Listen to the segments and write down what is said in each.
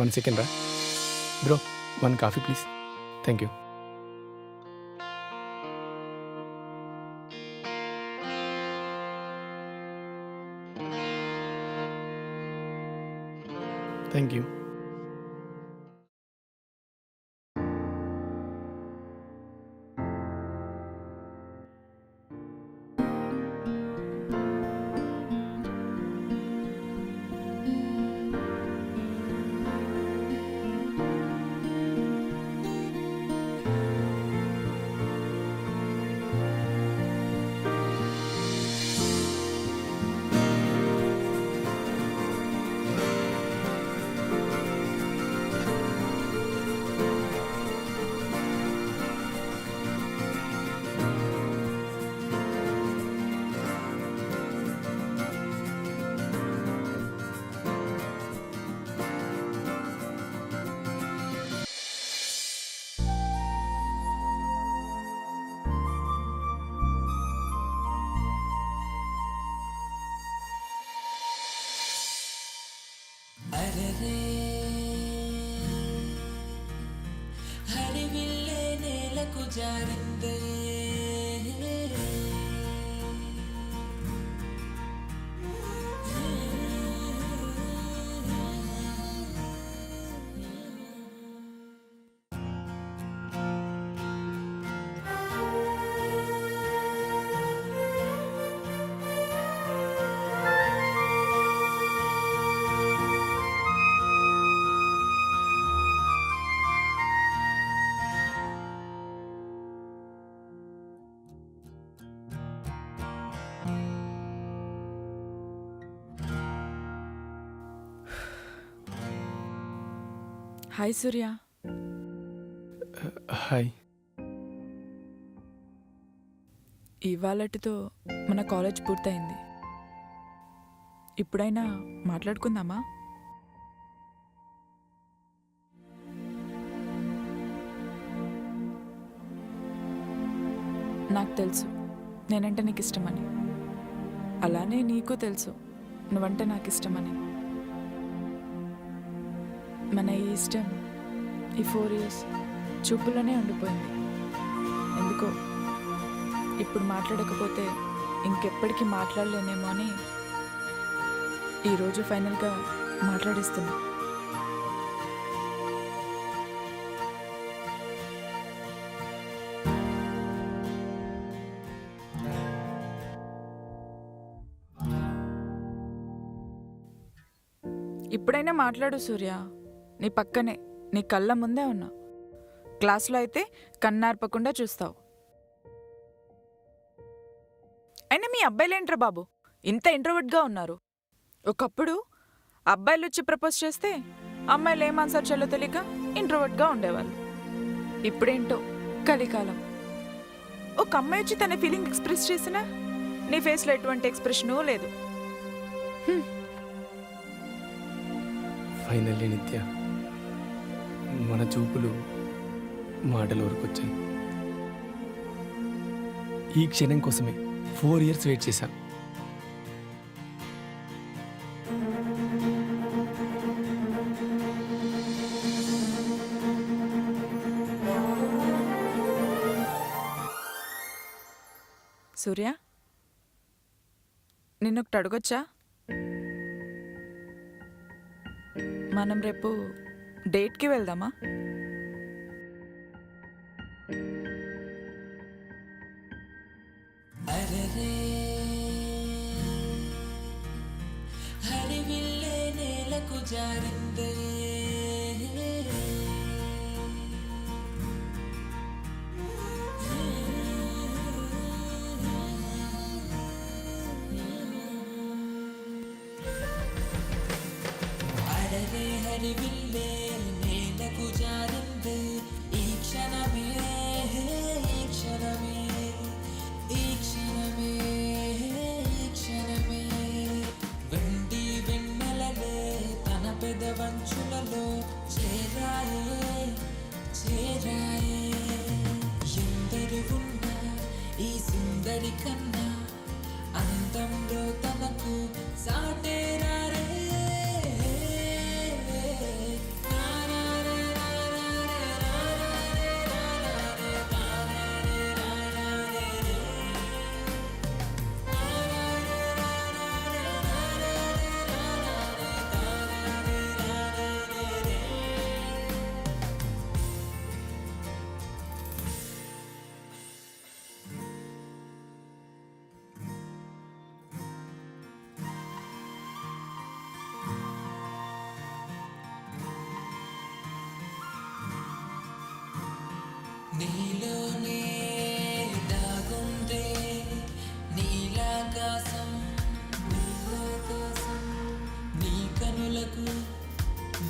1 second రా bro 1 coffee please thank you thank you హరివిల్లే నేలకు జారిందే హాయ్ సూర్య. హాయ్. ఇవాళటితో మన కాలేజ్ పూర్తయింది. ఇప్పుడైనా మాట్లాడుకుందామా? నాకు తెలుసు నేనంటే నీకు ఇష్టమని, అలానే నీకు తెలుసు నువ్వంటే నాకు ఇష్టమని. మన ఈ ఇష్టం ఈ 4 years చూపులోనే ఉండిపోయింది. ఎందుకో ఇప్పుడు మాట్లాడకపోతే ఇంకెప్పటికీ మాట్లాడలేనేమో అని ఈరోజు ఫైనల్గా మాట్లాడిస్తున్నా. ఇప్పుడైనా మాట్లాడు సూర్య. నీ పక్కనే, నీ కళ్ళ ముందే ఉన్నా. క్లాస్లో అయితే కన్నార్పకుండా చూస్తావు. అయినా మీ అబ్బాయిలేంట్రా బాబు ఇంత ఇంట్రోవర్ట్గా ఉన్నారు? ఒకప్పుడు అబ్బాయిలు వచ్చి ప్రపోజ్ చేస్తే అమ్మాయిలు ఏం ఆన్సర్ చేయాలో తెలియక ఇంట్రోవర్ట్గా ఉండేవాళ్ళు. ఇప్పుడేంటో కలికాలం. ఒక అమ్మాయి వచ్చి తన ఫీలింగ్ ఎక్స్ప్రెస్ చేసినా నీ ఫేస్లో ఎటువంటి ఎక్స్ప్రెషనూ లేదు. ఫైనల్లీ నిత్య, మన చూపులు మాటల వరకు వచ్చాయి. ఈ క్షణం కోసమే 4 years వెయిట్ చేశాను. సూర్య, నిన్నొకటి అడగొచ్చా? మనం రేపు డేట్కి వెళ్దామా? హరివిల్లే నేలకు జారిందే హరివిల్లే నేలకు జారిందే ఈ క్షణమే, ఈ క్షణమే, ఈ క్షణమే, ఈ క్షణమే. వెండి వెన్నెలలే తన పెదవంచులలో చేరాయే, చేరాయే. ఎందరు ఉన్నా ఈ సుందరి కన్నా అందంలో తనకు సాటేరారే. నీలోనే దాగుందే నీలాకాశం నీలాకాశం నీ కనులకు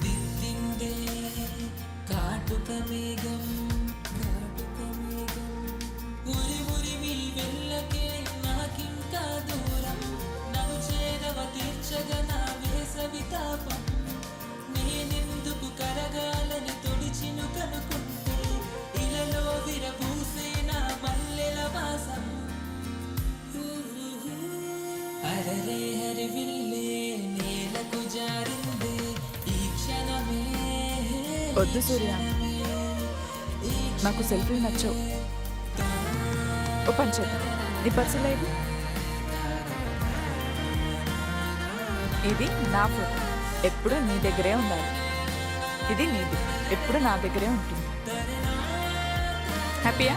దిద్దిందే కాటుక మేఘం కాటుక మేఘం ఉరి ఉరిమి వెళ్ళకే నాకింకా దూరం నన్ను చేరవ తీర్చగా నా వేసవి తాపం నేనెందుకు కరగాలని తొడిచిను కనుకుంటే ఇలలో విరబూసే నా మల్లెల వాసం అరరే హరివిల్లే నేలకు జారిందే ఈ క్షణమే వద్దు సూర్య, నాకు సెల్ఫీలు నచ్చవు. ఓ పని చేద్దాం, నీ పర్సు లేదు. ఇది నా ఫోటో, ఎప్పుడు నీ దగ్గరే ఉండాలి. ఇది నీది, ఎప్పుడు నా దగ్గరే ఉంటుంది. హ్యాపీయా?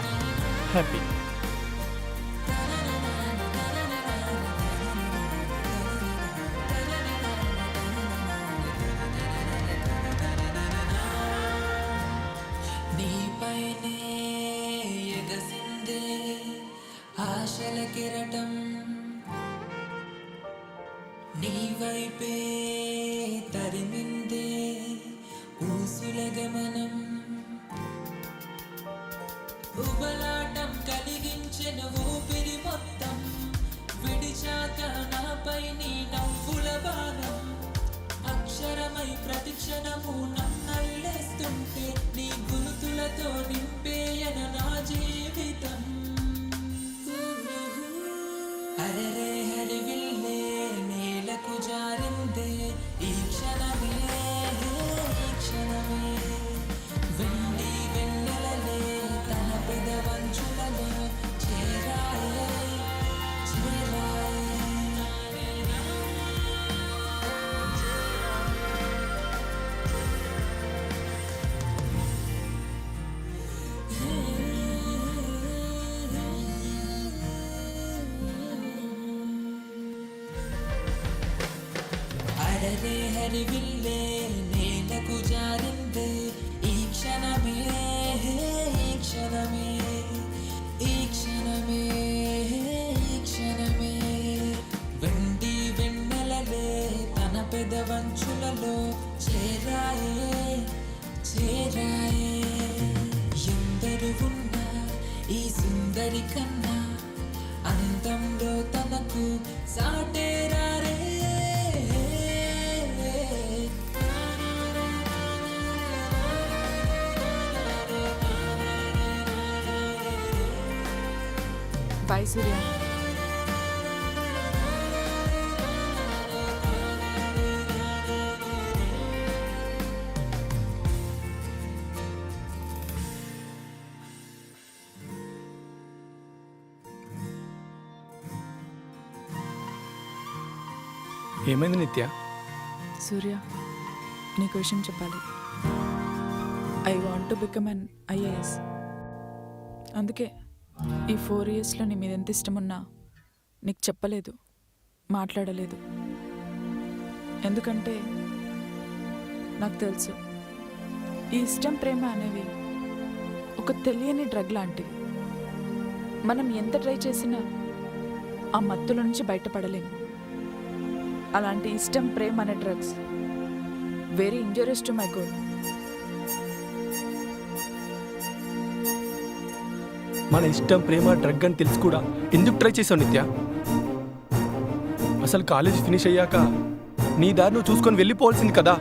హ్యాపీ. నీపైనే ఎగసిందే ఆశల కిరటం నీ వైపే తరిమిందే ఊసుల గమనం ఉబలాటం కలిగించెను ఊపిరి మొత్తం విడిచాక నాపై నీ నవ్వుల బాణం అక్షరమై ప్రతిక్షణము నన్నల్లేస్తుంటే నీ గురుతులతో నింపేయన నా జీవితం అరరే హరివిల్లే నేలకు జారిందే ఈ క్షణమే ఈ క్షణమే వెండి వెన్నెలలే తన పెదవంచులలో చేరాయే చేరాయే అరరే హరివిల్లే నేలకు జారిందే ఈ క్షణమే ఈ క్షణమే ఈ క్షణమే ఈ క్షణమే వెండి వెన్నెలలే తన పెదవంచులలో చేరాయే చేరాయే ఎందరు ఉన్నా ఈ సుందరి కన్నా అందంలో తనకు సాటేరారే బాయ్ సూర్య. ఏమైంది నిత్య? సూర్య, నీకు విషయం చెప్పాలి. I want to become an IAS. అందుకే ఈ 4 yearsలో నీ మీద ఎంత ఇష్టమున్నా నీకు చెప్పలేదు, మాట్లాడలేదు. ఎందుకంటే నాకు తెలుసు ఈ ఇష్టం ప్రేమ అనేవి ఒక తెలియని డ్రగ్ లాంటివి. మనం ఎంత ట్రై చేసినా ఆ మత్తుల నుంచి బయటపడలేము. అలాంటి ఇష్టం ప్రేమ అనే drugs very injurious to my goal. మన ఇష్టం ప్రేమ డ్రగ్ అని తెలుసు కూడా ఎందుకు ట్రై చేసావు నిత్య? అసలు కాలేజ్ ఫినిష్ అయ్యాక నీ దారి నువ్వు చూసుకొని వెళ్ళిపోవాల్సింది కదా.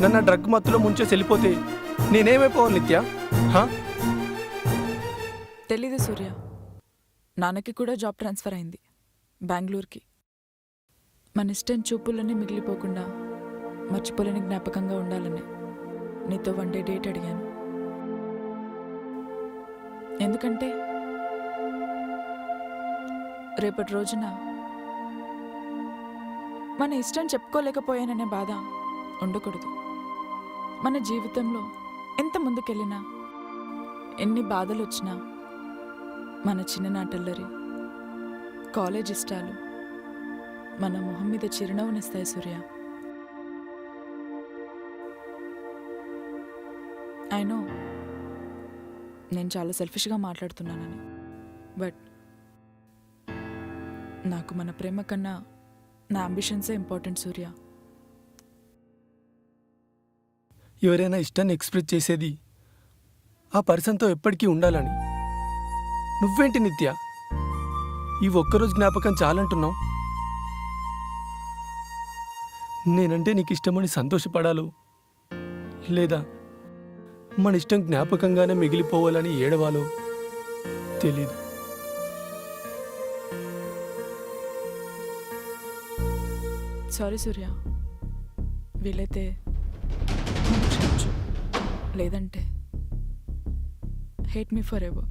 నన్ను డ్రగ్ మత్తులో ముంచేసి వెళ్ళిపోతే నేనేమైపోవాలి నిత్య? తెలీదు సూర్య, నాన్నకి కూడా జాబ్ ట్రాన్స్ఫర్ అయింది బెంగళూరుకి. మన ఇష్టం చూపులన్నీ మిగిలిపోకుండా మర్చిపోలేని జ్ఞాపకంగా ఉండాలని నీతో 1 day డేట్ అడిగాను. ఎందుకంటే రేపటి రోజున మన ఇష్టం చెప్పుకోలేకపోయాననే బాధ ఉండకూడదు. మన జీవితంలో ఎంత ముందుకెళ్ళినా ఎన్ని బాధలు వచ్చినా మన చిన్ననాటల్లరి కాలేజ్ ఇష్టాలు మన మొహం మీద చిరునవ్వునిస్తాయి సూర్య. ఐ నో నేను చాలా సెల్ఫిష్గా మాట్లాడుతున్నానని. బట్ నాకు మన ప్రేమ కన్నా నా అంబిషన్సే ఇంపార్టెంట్ సూర్య. ఎవరైనా ఇష్టాన్ని ఎక్స్ప్రెస్ చేసేది ఆ పర్సన్తో ఎప్పటికీ ఉండాలని. నువ్వేంటి నిత్య ఈ ఒక్కరోజు జ్ఞాపకం చాలంటున్నావు? నేనంటే నీకు ఇష్టమని సంతోషపడాలో లేదా మన ఇష్టం జ్ఞాపకంగానే మిగిలిపోవాలని ఏడవాలో తెలీదు. సారీ సూర్య, వీలైతే నన్ను క్షమించు, లేదంటే hate me forever.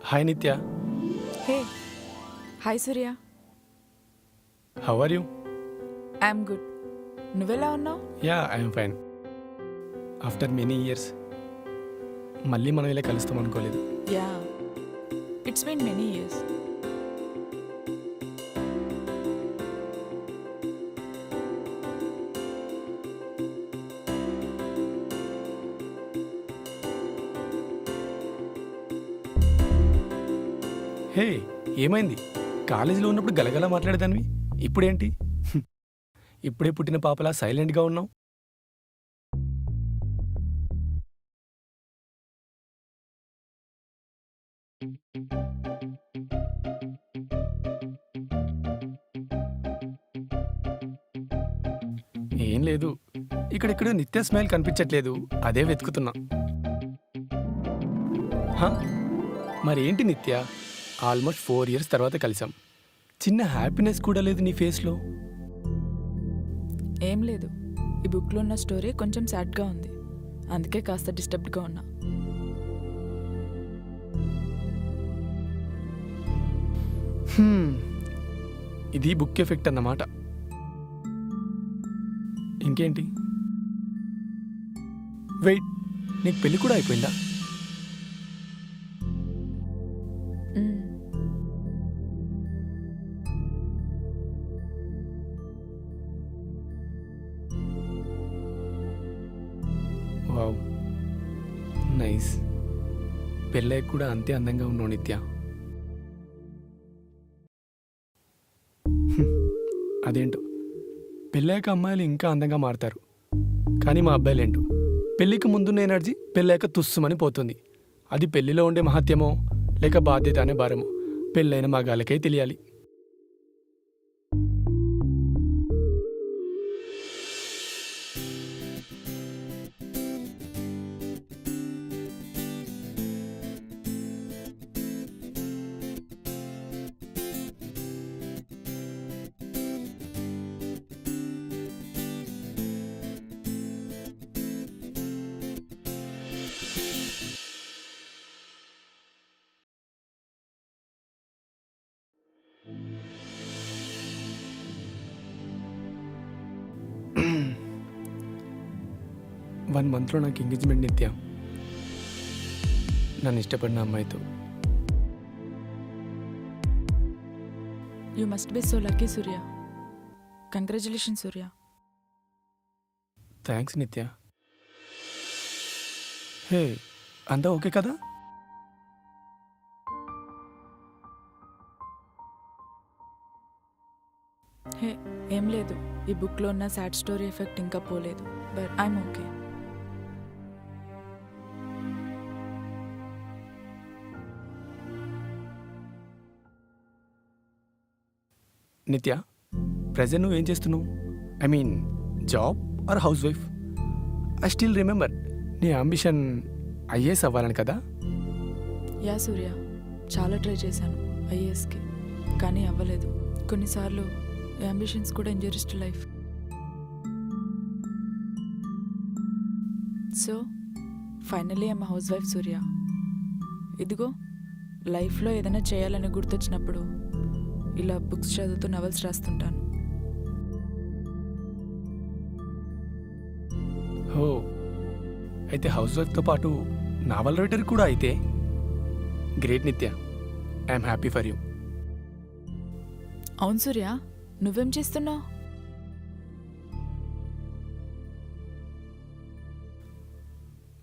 Hi Nitya, hey, hi Surya. How are you? I'm good. నువ్వెలా ఉన్నావు? Yeah, I'm fine. After many years మళ్ళీ మనం ఇలా కలుస్తాం అనుకోలేదు. Yeah, it's been many years. Hey, ఏమైంది? కాలేజీలో ఉన్నప్పుడు గలగలా మాట్లాడేదానివి, ఇప్పుడేంటి ఇప్పుడే పుట్టిన పాపలా సైలెంట్గా ఉన్నావు? ఏం లేదు, ఇక్కడెక్కడో నిత్య స్మైల్ కనిపించట్లేదు, అదే వెతుకుతున్నా. హా? మరేంటి నిత్య, ఆల్మోస్ట్ 4 years తర్వాత కలిసాం, చిన్న హ్యాపీనెస్ కూడా లేదు నీ ఫేస్లో. ఏం లేదు, ఈ బుక్లో ఉన్న స్టోరీ కొంచెం సాడ్గా ఉంది, అందుకే కాస్త డిస్టర్బ్డ్గా ఉన్నా. ఇది బుక్ ఎఫెక్ట్ అన్నమాట. ఇంకేంటి? వెయిట్, నీకు పెళ్ళి కూడా అయిపోయిందా? మ్మ్. Wow, nice. పెళ్ళయ్య కూడా అంతే అందంగా ఉన్నావు నిత్య. అదేంటో, పెళ్ళాక అమ్మాయిలు ఇంకా అందంగా మారుతారు, కానీ మా అబ్బాయిలేంటో పెళ్ళికి ముందున్న ఎనర్జీ పెళ్ళాక తుస్సుమని పోతుంది. అది పెళ్లిలో ఉండే మహత్యమో లేక బాధ్యత అనే భారమో పెళ్ళైన మగాళ్ళకై తెలియాలి. వన్ మంత్లో నాకు ఎంగేజ్మెంట్ నిత్య, నన్ను ఇష్టపడిన అమ్మాయితో. You must be so lucky Surya. Congratulation Surya. Thanks నిత్య. హే, అంతా ఓకే కదా? హే, ఏం లేదు, ఈ బుక్లో ఉన్న సాడ్ స్టోరీ ఎఫెక్ట్ ఇంకా పోలేదు, బట్ ఐఎమ్ ఓకే. నిత్య, ప్రజెంట్ నువ్వు ఏం చేస్తున్నావు? I mean job or house wife? I still remember నీ అంబిషన్ ఐఏఎస్ అవ్వాలని కదా? యా సూర్య, చాలా ట్రై చేశాను ఐఏఎస్కి, కానీ అవ్వలేదు. కొన్నిసార్లు అంబిషన్స్ కూడా injuries to life. So finally I'm housewife Surya. ఇదిగో లైఫ్లో ఏదైనా చేయాలని గుర్తొచ్చినప్పుడు ఇలా బుక్స్ చదువుతూ నవల్స్ రాస్తుంటాను. ఓ, అయితే హౌస్ వైఫ్తో పాటు నావల్ రైటర్ కూడా అయితే గ్రేట్ నిత్య. I'm happy for you. అవును సూర్య, నువ్వేం చేస్తున్నావు?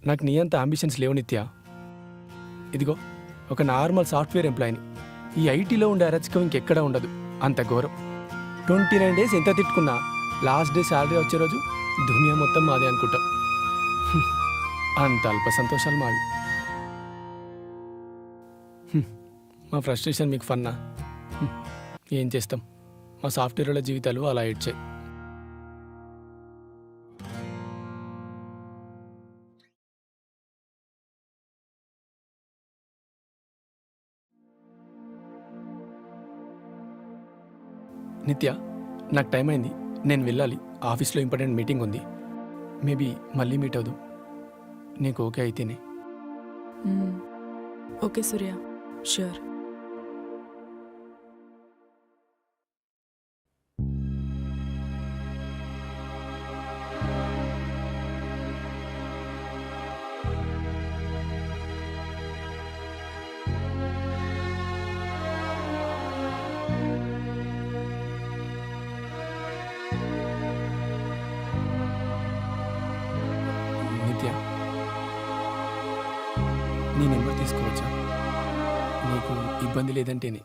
నాకు నీ అంత అంబిషన్స్ లేవు నిత్య. ఇదిగో ఒక నార్మల్ సాఫ్ట్వేర్ ఎంప్లాయీని. ఈ ఐటీలో ఉండే అరచకం ఇంకెక్కడా ఉండదు. అంత ఘోరం. 29 days ఎంత తిట్టుకున్నా లాస్ట్ డే శాలరీ వచ్చే రోజు దునియా మొత్తం మాదే అనుకుంటాం. అంత అల్ప సంతోషాలు మావి. మా ఫ్రస్ట్రేషన్ మీకు ఫన్నా? ఏం చేస్తాం, మా సాఫ్ట్వేర్ల జీవితాలు అలా ఏడ్చాయి. నిత్య, నాకు టైం అయింది, నేను వెళ్ళాలి. ఆఫీస్లో ఇంపార్టెంట్ మీటింగ్ ఉంది. మేబీ మళ్ళీ మీట్ అవుదాం. నీకు ఓకే అయితేనే. ఓకే సూర్య, ష్యూర్. నిత్య, నీ నెంబర్ తీసుకోవచ్చా? నీకు ఇబ్బంది లేదంటేనే.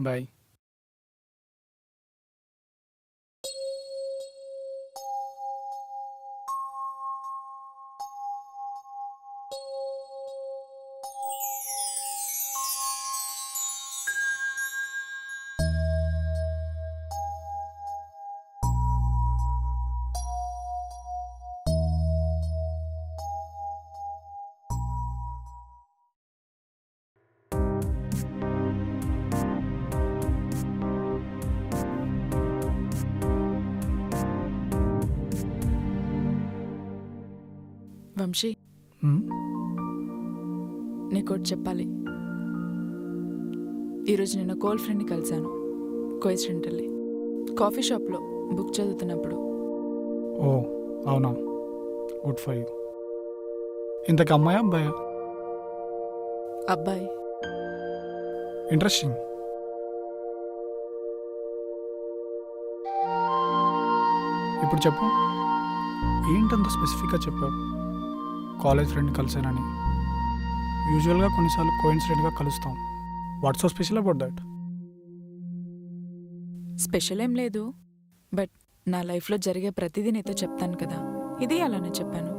బాయ్. వంశీ, నీకోటి చెప్పాలి. ఈరోజు నేను కోల్ ఫ్రెండ్ని కలిశాను, కోయిన్సిడెంటల్లీ కాఫీ షాప్లో బుక్ చదువుతున్నప్పుడు. ఓ అవునా, గుడ్ ఫర్ యూ. ఇంతకు అమ్మాయా అబ్బాయా? అబ్బాయి. ఇంట్రెస్టింగ్. ఇప్పుడు చెప్పు, ఏంటంత స్పెసిఫిక్గా చెప్పావు? కాలేజ్ ఫ్రెండ్ కలిసానని. యూజువల్గా కొన్నిసార్లు కోఇన్సిడెంట్గా కలుస్తాం. What's so special about that? Special ఏం లేదు, బట్ నా లైఫ్లో జరిగే ప్రతిదీ నీతో చెప్తాను కదా, ఇది అలానే చెప్పాను.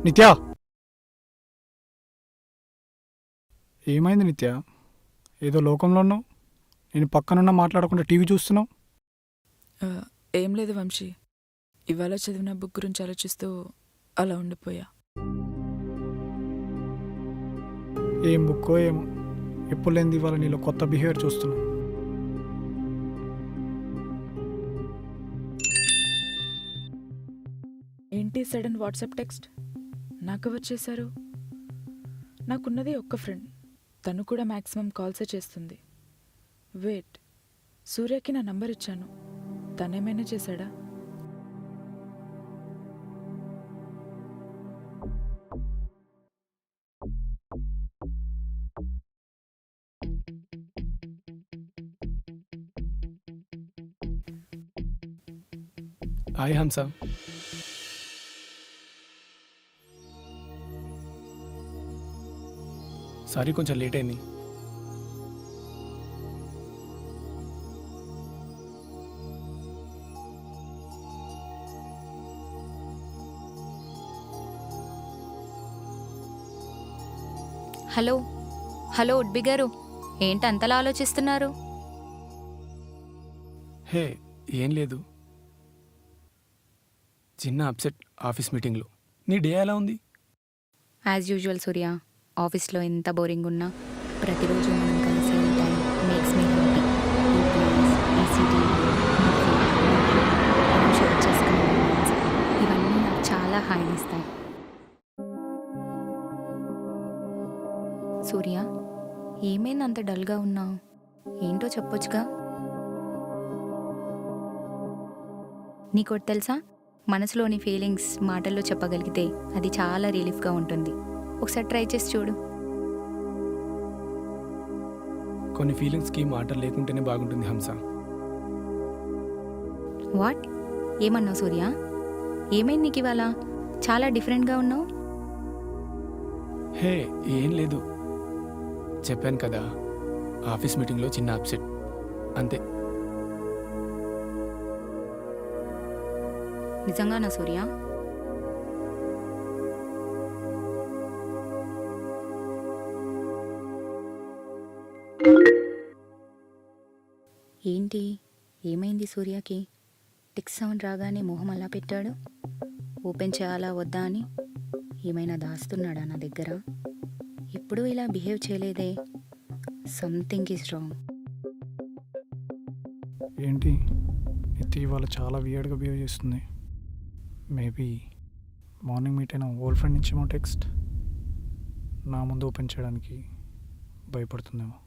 నిత్య, ఏమైంది నిత్య? ఏదో లోకంలో ఉన్నావు. నేను పక్కనున్న మాట్లాడకుండా టీవీ చూస్తున్నావు. ఏం లేదు వంశీ, ఇవాళ చదివిన బుక్ గురించి ఆలోచిస్తూ అలా ఉండిపోయా. ఏం బుక్కో ఏమో, ఎప్పుడు లేనిది ఇవాళ నీలో కొత్త బిహేవియర్ చూస్తున్నా. ఏంటి సడన్ వాట్సాప్ టెక్స్ట్? నాకు ఎవరు చేశారు? నాకున్నది ఒక్క ఫ్రెండ్, తను కూడా మ్యాక్సిమం కాల్సే చేస్తుంది. వెయిట్, సూర్యకి నా నంబర్ ఇచ్చాను, తనేమైనా చేశాడా? హాయ్ హంస. సారీ కొంచెం లేట్ అయింది. హలో హలో ఉడ్బి గారు, ఏంటి అంతలా ఆలోచిస్తున్నారు? హే ఏం లేదు, చిన్న అప్సెట్ ఆఫీస్ మీటింగ్లో. నీ డే ఎలా ఉంది? యాజ్ యూజువల్ సూర్య, ఆఫీస్లో ఎంత బోరింగ్ ఉన్నా ప్రతిరోజు మనం కలిసే time makes me happy. Share చేసుకునే moments, ఇవన్నీ నాకు చాలా హాయినిస్తాయి. సూర్య, ఏమైంది అంత డల్గా ఉన్నావు? ఏంటో చెప్పొచ్చుగా. నీకోటి తెలుసా, మనసులోని ఫీలింగ్స్ మాటల్లో చెప్పగలిగితే అది చాలా రిలీఫ్గా ఉంటుంది. ఒకసారి ట్రై చేసి చూడు. కొన్ని ఫీలింగ్స్కి మాటలు లేకుంటేనే బాగుంటుంది హంస. వాట్? ఏమన్నావు సూర్య? ఏమైంది నీకు ఇవాళ? చాలా డిఫరెంట్గా ఉన్నావు. హే ఏం లేదు, చెప్పాను కదా, ఆఫీస్ మీటింగ్లో చిన్న అప్సెట్ అంతే. నిజంగానా సూర్య? ఏంటి, ఏమైంది సూర్యకి? టిక్ సౌండ్ రాగానే మొహం అలా పెట్టాడు. ఓపెన్ చేయాలా వద్దా అని ఏమైనా దాస్తున్నాడా నా దగ్గర? ఎప్పుడూ ఇలా బిహేవ్ చేయలేదే. Something is wrong. ఏంటి నిత్య ఇవాళ చాలా వియర్డ్గా బిహేవ్ చేస్తుంది. మేబీ మార్నింగ్ మీట్ అయిన ఓల్డ్ ఫ్రెండ్ నుంచేమో టెక్స్ట్. నా ముందు ఓపెన్ చేయడానికి భయపడుతుందేమో.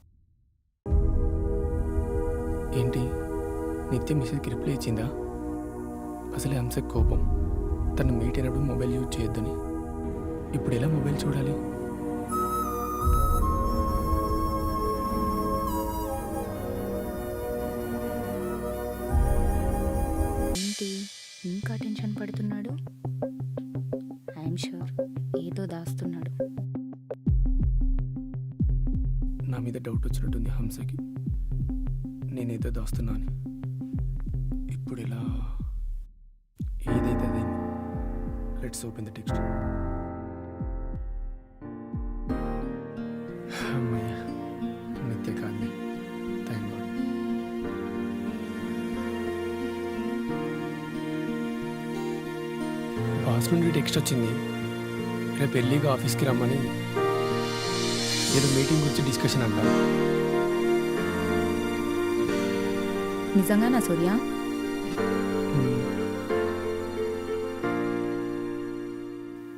ఏంటి, నిత్య మెసేజ్కి రిప్లై ఇచ్చిందా? అసలే హంసకి కోపం, తను మీట్ అయినప్పుడు మొబైల్ యూజ్ చేయొద్దని. ఇప్పుడు ఎలా మొబైల్ చూడాలి? ఏంటి ఇంకా టెన్షన్ పడుతున్నాడు? ఐఎమ్ షూర్ ఏదో దాస్తున్నాడు. నా మీద డౌట్ వచ్చినట్టుంది హంసకి, నేనేదో దాస్తున్నాను. ఇప్పుడు ఇలా ఏదైతే అదే. Let's open the text. అమ్మయ్య, నిత్య కాదు, థ్యాంక్ గాడ్. బాస్ నుండి టెక్స్ట్ వచ్చింది, రేపు ఎర్లీగా ఆఫీస్కి రమ్మని. ఏదో మీటింగ్ గురించి డిస్కషన్ అంట. నిజంగానా సూర్య?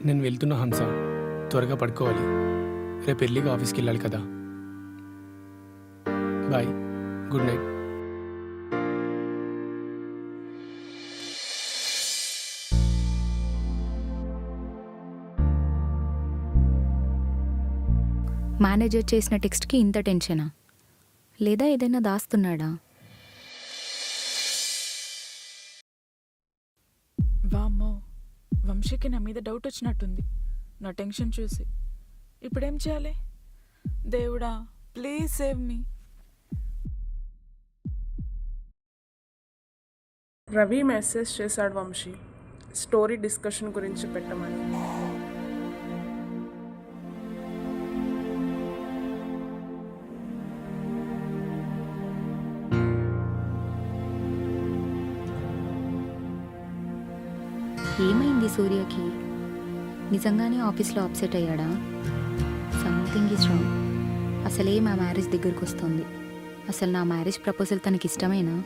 నేను వెళ్తున్నా హంస, త్వరగా పడుకోవాలి, రేపు ఎర్లీగా ఆఫీస్కి వెళ్ళాలి కదా. Bye, good night. మేనేజర్ చేసిన టెక్స్ట్కి ఇంత టెన్షనా? లేదా ఏదైనా దాస్తున్నాడా? వామ్మో, వంశీకి నా మీద డౌట్ వచ్చినట్టుంది నా టెన్షన్ చూసి. ఇప్పుడేం చేయాలి? దేవుడా please save me. Ravi message చేశాడు వంశీ, స్టోరీ డిస్కషన్ గురించి పెట్టమని. ఏమైంది సూర్యకి? నిజంగానే ఆఫీస్లో అప్సెట్ అయ్యాడా? Something is wrong. అసలే మా మ్యారేజ్ దగ్గరకు వస్తుంది. అసలు నా మ్యారేజ్ ప్రపోజల్ తనకి ఇష్టమేనా?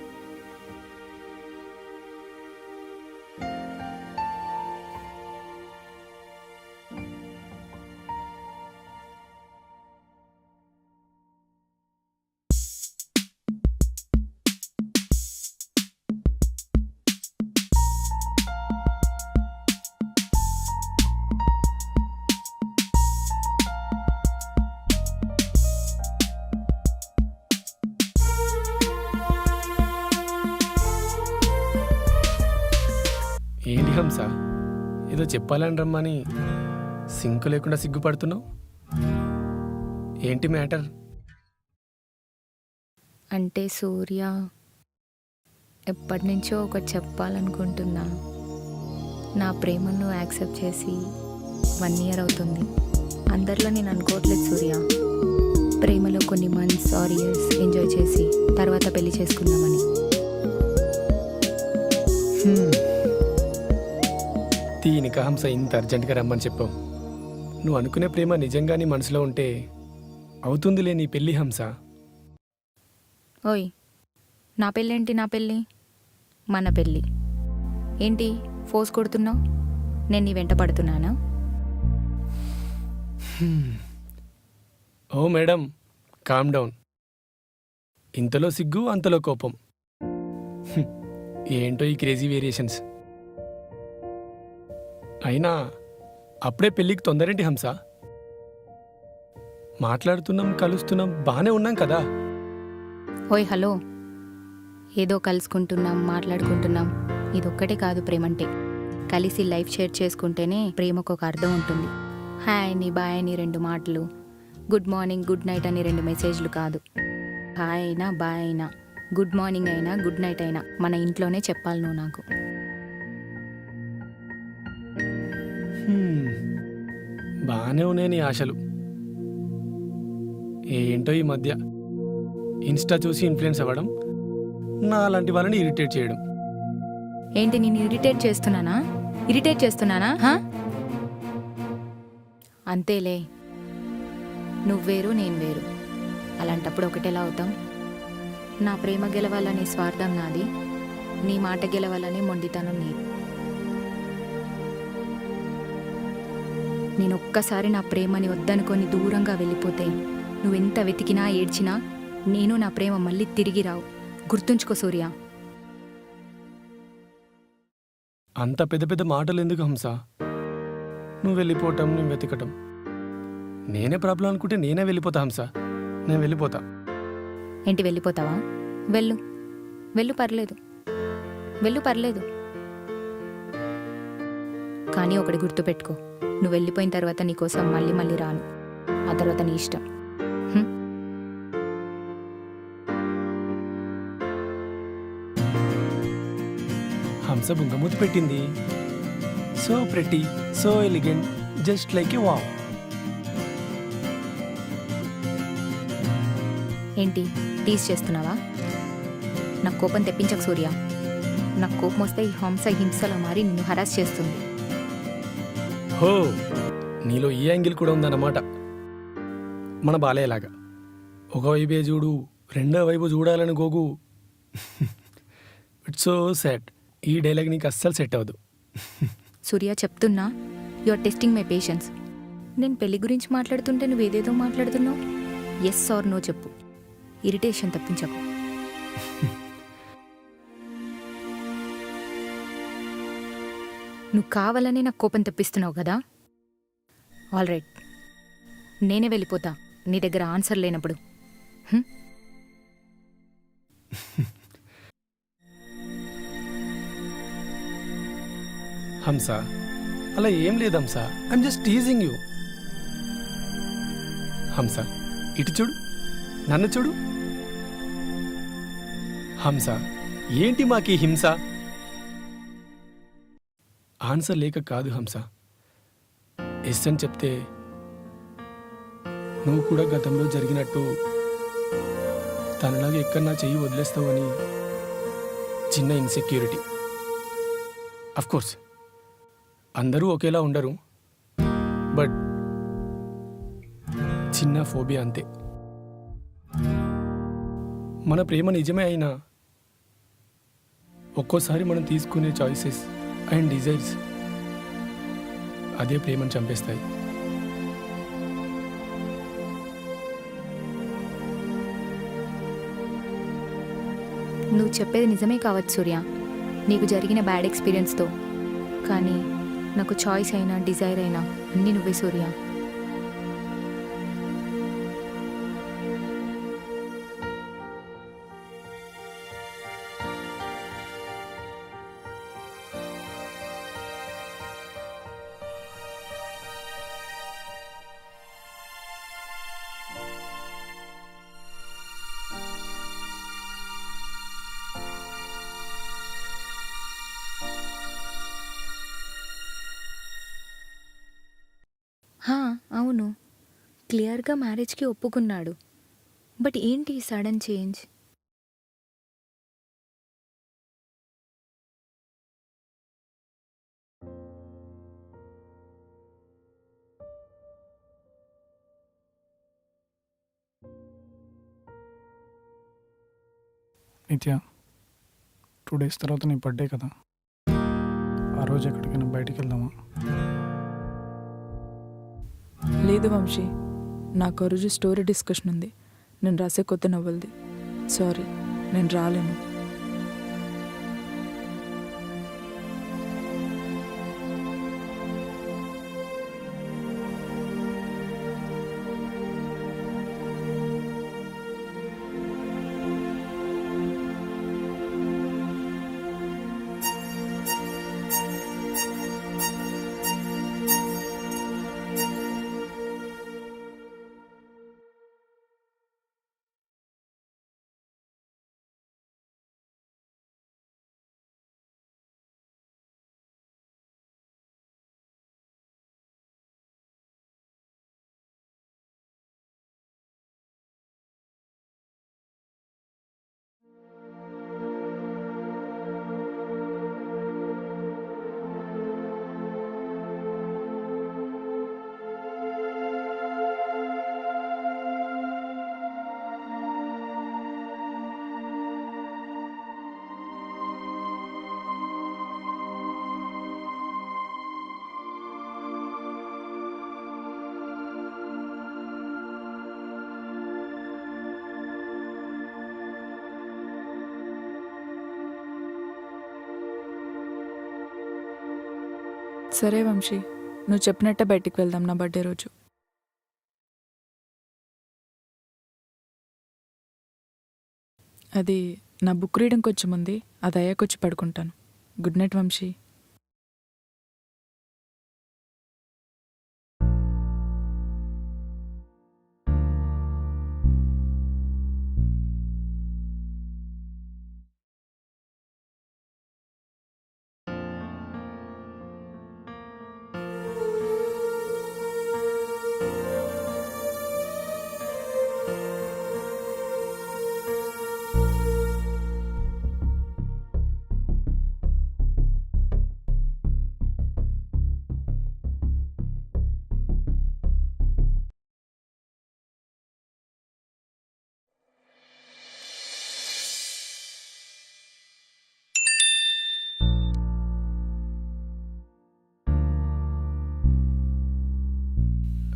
ఏదో చెప్పాలని రమ్మని సింకు లేకుండా సిగ్గుపడుతున్నావు. ఏంటి మ్యాటర్? అంటే సూర్య, ఎప్పటి నుంచో ఒకటి చెప్పాలనుకుంటున్నా. నా ప్రేమను యాక్సెప్ట్ చేసి 1 year అవుతుంది. అందరిలో నేను అనుకోవట్లేదు సూర్య. ప్రేమలో కొన్ని మంత్స్ ఆర్ ఇయర్స్ ఎంజాయ్ చేసి తర్వాత పెళ్లి చేసుకుందామని. దీనిక హంస ఇంత అర్జెంటుగా రమ్మని చెప్పావు. నువ్వు అనుకునే ప్రేమ నిజంగా నీ మనసులో ఉంటే అవుతుందిలే నీ పెళ్ళి హంస. ఓయ్, నా పెళ్ళేంటి? నా పెళ్ళి మన పెళ్ళి ఏంటి ఫోర్స్ కొడుతున్నావు? నేను నీ వెంట పడుతున్నానా? ఓ మేడం, కామ్ డౌన్. ఇంతలో సిగ్గు అంతలో కోపం. ఏంటో ఈ క్రేజీ వేరియేషన్స్. అయినా అప్పుడే పెళ్ళికి తొందరేంటి హంస? మాట్లాడుతున్నాం, కలుస్తున్నాం, బాగానే ఉన్నాం కదా. ఓయ్ హలో, ఏదో కలుసుకుంటున్నాం, మాట్లాడుకుంటున్నాం, ఇదొక్కటే కాదు ప్రేమంటే. కలిసి లైఫ్ షేర్ చేసుకుంటేనే ప్రేమకు ఒక అర్థం ఉంటుంది. హాయ్ అని బాయ్ అని 2 మాటలు, గుడ్ మార్నింగ్ గుడ్ నైట్ అని 2 మెసేజ్లు కాదు. హాయ్ అయినా బాయ్ అయినా గుడ్ మార్నింగ్ అయినా గుడ్ నైట్ అయినా మన ఇంట్లోనే చెప్పాలి నువ్వు నాకు. బాగానే ఉన్నాయి నీ ఆశలు. ఏంటో ఈ మధ్య ఇన్స్టా చూసి ఇన్ఫ్లుయెన్స్ అవ్వడం, నా అలాంటి వాళ్ళని ఇరిటేట్ చేయడం. ఏంటి నేను ఇరిటేట్ చేస్తున్నానా? ఇరిటేట్ చేస్తున్నానా? అంతేలే, నువ్వు వేరు నేను వేరు. అలాంటప్పుడు ఒకటేలా అవుతాం? నా ప్రేమ గెలవాలనే స్వార్థం నాది, నీ మాట గెలవాలనే మొండితనం నీది. నేను ఒక్కసారి నా ప్రేమని వద్దనుకొని దూరంగా వెళ్ళిపోతే నువ్వెంత వెతికినా ఏడ్చినా నేను నా ప్రేమ మళ్ళీ తిరిగి రావు. గుర్తుంచుకో సూర్య. అంత పెద్ద పెద్ద మాటలు ఎందుకు హంస? నువ్వు వెళ్ళిపోవటం, నేను వెతకటం. నేనే ప్రాబ్లం అనుకుంటే నేనే వెళ్ళిపోతా హంస. నేను వెళ్ళిపోతా. ఏంటి వెళ్ళిపోతావా? వెళ్ళు, వెళ్ళు, పర్లేదు, వెళ్ళు, పర్లేదు. కానీ ఒకటి గుర్తుపెట్టుకో, నువ్వు వెళ్ళిపోయిన తర్వాత నీకోసం మళ్ళీ మళ్ళీ రాను. ఆ తర్వాత నీ ఇష్టం. హంస బుంగమూతి పెట్టింది. So pretty, so elegant, just like ఏ వావ్. ఏంటి టీజ్ చేస్తున్నావా? నాకు కోపం తెప్పించకు సూర్య. నాకు కోపం వస్తే ఈ హంస హింసలో మారి నిన్ను హరాస్ చేస్తుంది. హో, నీలో ఈ యాంగిల్ కూడా ఉందన్నమాట. మన బాలయ్యలాగా ఒక వైపే చూడు, రెండో వైపు చూడాలని గోగు. It's so sad. ఈ డైలాగ్ నీకు అస్సలు సెట్ అవ్వదు. సూర్య చెప్తున్నా, you are testing my patience. నేను పెళ్లి గురించి మాట్లాడుతుంటే నువ్వు ఏదేదో మాట్లాడుతున్నావు. ఎస్ ఆర్ నో చెప్పు. ఇరిటేషన్ తప్పించకు. నువ్వు కావాలని నాకు కోపం తెప్పిస్తున్నావు కదా. ఆల్ రైట్, నేనే వెళ్ళిపోతా నీ దగ్గర ఆన్సర్ లేనప్పుడు. హంస, అలా ఏం లేదు హంస. I'm just teasing you. హంస, ఇటు చూడు, నన్ను చూడు. హంస, ఏంటి మాకీ హింస? ఆన్సర్ లేక కాదు హంస. ఎస్ అని చెప్తే నువ్వు కూడా గతంలో జరిగినట్టు తనలాగా ఎక్కడ నా చెయ్యి వదిలేస్తావని చిన్న ఇన్సెక్యూరిటీ. అఫ్కోర్స్ అందరూ ఒకేలా ఉండరు, బట్ చిన్న ఫోబియా అంతే. మన ప్రేమ నిజమే అయినా ఒక్కోసారి మనం తీసుకునే చాయిసెస్ అండ్ డిజైర్స్ అదే ప్రేమను చంపేస్తాయి. నువ్వు చెప్పేది నిజమే కావచ్చు సూర్య, నీకు జరిగిన బ్యాడ్ ఎక్స్పీరియన్స్తో. కానీ నాకు చాయిస్ అయినా డిజైర్ అయినా అన్నీ నువ్వే సూర్య. హా, అవును. క్లియర్గా మ్యారేజ్కి ఒప్పుకున్నాడు. బట్ ఏంటి సడన్ చేంజ్? నిత్య, 2 డేస్ తర్వాత నీ బర్త్డే కదా, ఆ రోజు ఎక్కడికైనా బయటికి వెళ్దామా? లేదు వంశీ, నాకు ఆ రోజు స్టోరీ డిస్కషన్ ఉంది. నేను రాసే కొత్త నవల్ది. సారీ, నేను రాలేను. సరే వంశీ, నువ్వు చెప్పినట్టే బయటికి వెళ్దాం నా బర్త్డే రోజు. అది నా బుక్ రీడింగ్ కొంచెం ఉంది, అది అయ్యాకొచ్చి పడుకుంటాను. Good night Vamsi.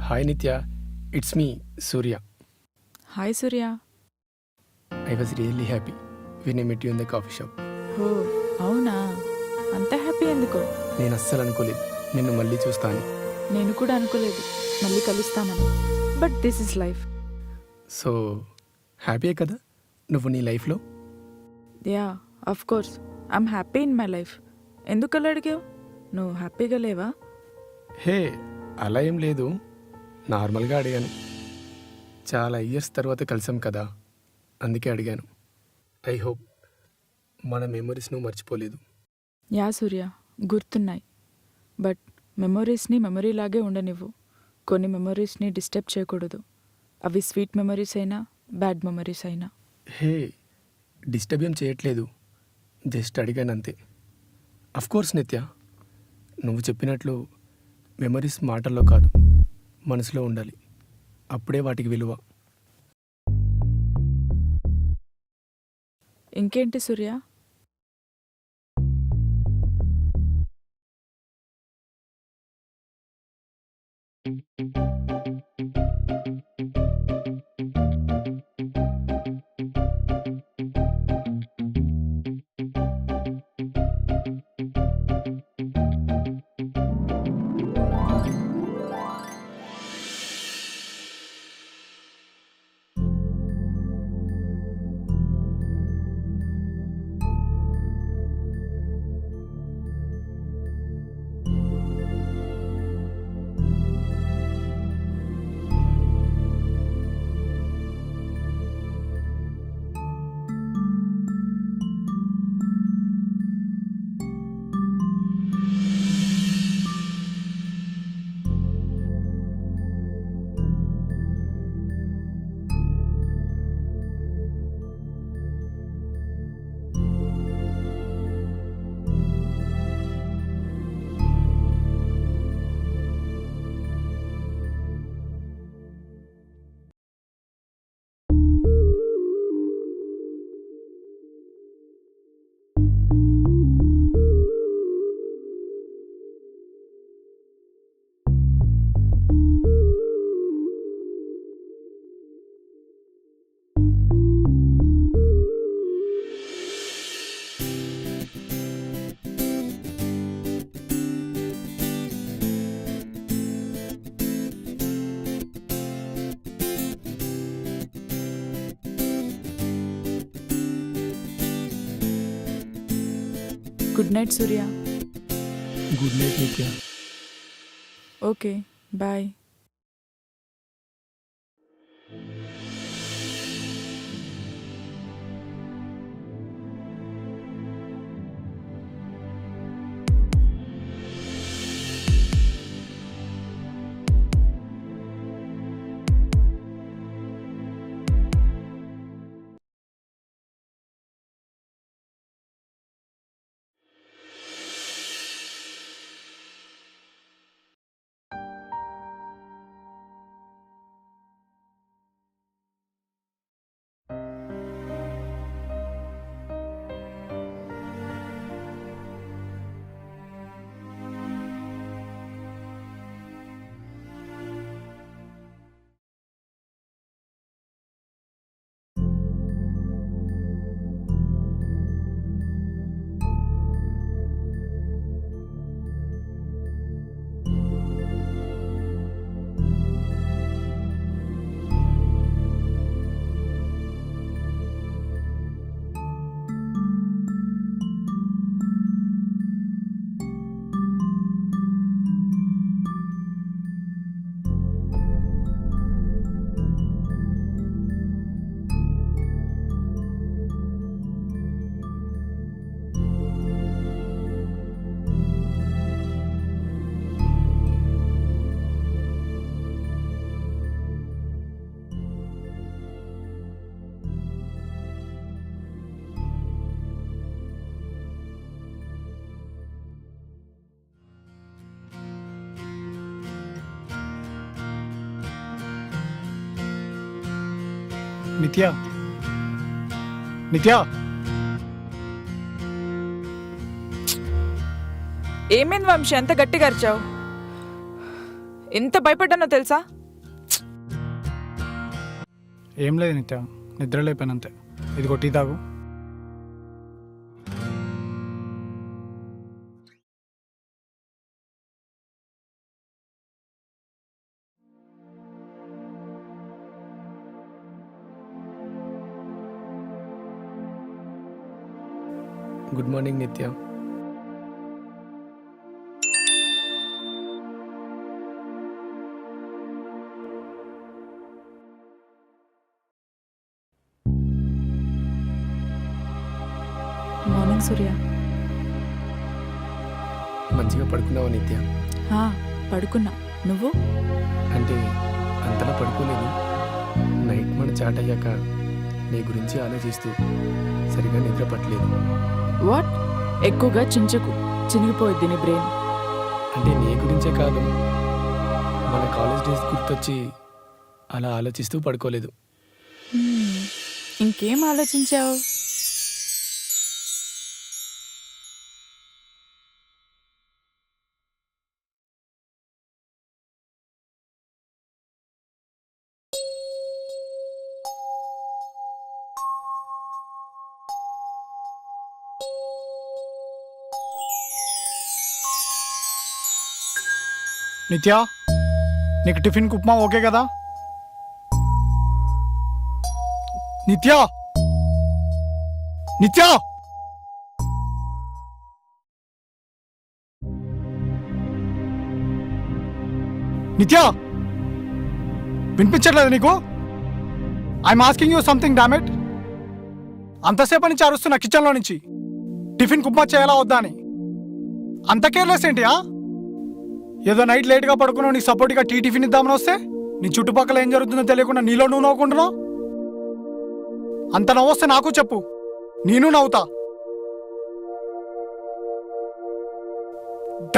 Hi Nitya, it's me Surya. Hi Surya. I was really happy when I met you in the coffee shop. Oh అవునా, అంత హ్యాపీ ఎందుకో? నేను అస్సలు అనుకోలేదు నిన్ను మళ్ళీ చూస్తాను. నేను కూడా అనుకోలేదు మళ్ళీ కలుస్తామని. But this is life. So హ్యాపీయే కదా నువ్వు నీ లైఫ్లో? Yeah, of course I'm happy in my life. ఎందుకు అలా అడిగావు? నువ్వు హ్యాపీగా లేవా? హే, అలా ఏం లేదు, నార్మల్గా అడిగాను. చాలా ఇయర్స్ తర్వాత కలిసాం కదా, అందుకే అడిగాను. ఐ హోప్ మన మెమరీస్ నువ్వు మర్చిపోలేదు. యా సూర్య, గుర్తున్నాయి. బట్ మెమరీస్ని మెమరీలాగే ఉండనివ్వు. కొన్ని మెమరీస్ని డిస్టర్బ్ చేయకూడదు. అవి స్వీట్ మెమరీస్ అయినా బ్యాడ్ మెమరీస్ అయినా. హే, డిస్టర్బ్ ఏం చేయట్లేదు, జస్ట్ అడిగాను అంతే. అఫ్ కోర్స్ నిత్య, నువ్వు చెప్పినట్లు మెమరీస్ మాటల్లో కాదు, మనసులో ఉండాలి. అప్పుడే వాటికి విలువ. ఇంకేంటి Surya? Good night Surya. Good night Nithya. Okay bye. Nithya, Nithya, ఏమైంది వంశీ, ఎంత గట్టిగా అరిచావు? ఎంత భయపడ్డానో తెలుసా? ఏం లేదు నిత్య, నిద్ర లేపానంతే. ఇది కొట్టి తాగు. గుడ్ మార్నింగ్ నిత్య. మార్నింగ్ సూర్య. మంచిగా పడుకున్నావా నిత్య? పడుకున్నా. నువ్వు? అంటే అంతలా పడుకోలేదు. నైట్ మన చాట్ అయ్యాక నీ గురించి ఆలోచిస్తూ సరిగా నిద్ర పట్టలేదు. వాట్? ఎక్కువగా చించకు, చినిగిపోయిద్ది నీ బ్రెయిన్. అంటే నీ గురించే కాదు, మన కాలేజ్ డేస్ గుర్తొచ్చి అలా ఆలోచిస్తూ పడుకోలేదు. ఇంకేం ఆలోచించావు? నిత్య, నీకు టిఫిన్కి ఉప్మా ఓకే కదా? నిత్య, నిత్య, నిత్య, వినిపించట్లేదు నీకు? I'm asking you something dammit. అంతసేపు నుంచి అరుస్తున్నా కిచెన్లో నుంచి, టిఫిన్ ఉప్మా చేయాలా వద్దా అని. అంత కేర్లెస్ ఏంటి? ఏదో నైట్ లేట్గా పడుకున్నావు, నీకు సపోర్ట్గా టిఫిన్ ఇద్దామని వస్తే నీ చుట్టుపక్కల ఏం జరుగుతుందో తెలియకుండా నీలో నువ్వు నవ్వుకుంటున్నావు. అంత నవ్వొస్తే నాకు చెప్పు, నేను నవ్వుతా.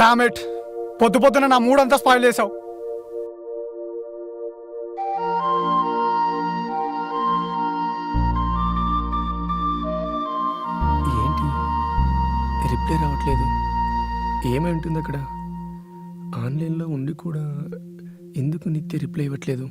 డామెట్, పొద్దు పొద్దున నా మూడంతా స్పాయిల్ చేసావు. ఏంటి రిప్లై రావట్లేదు? ఏమై ఉంటుంది అక్కడ? ఆన్లైన్లో ఉండి కూడా ఎందుకు నిత్య రిప్లై ఇవ్వట్లేదు?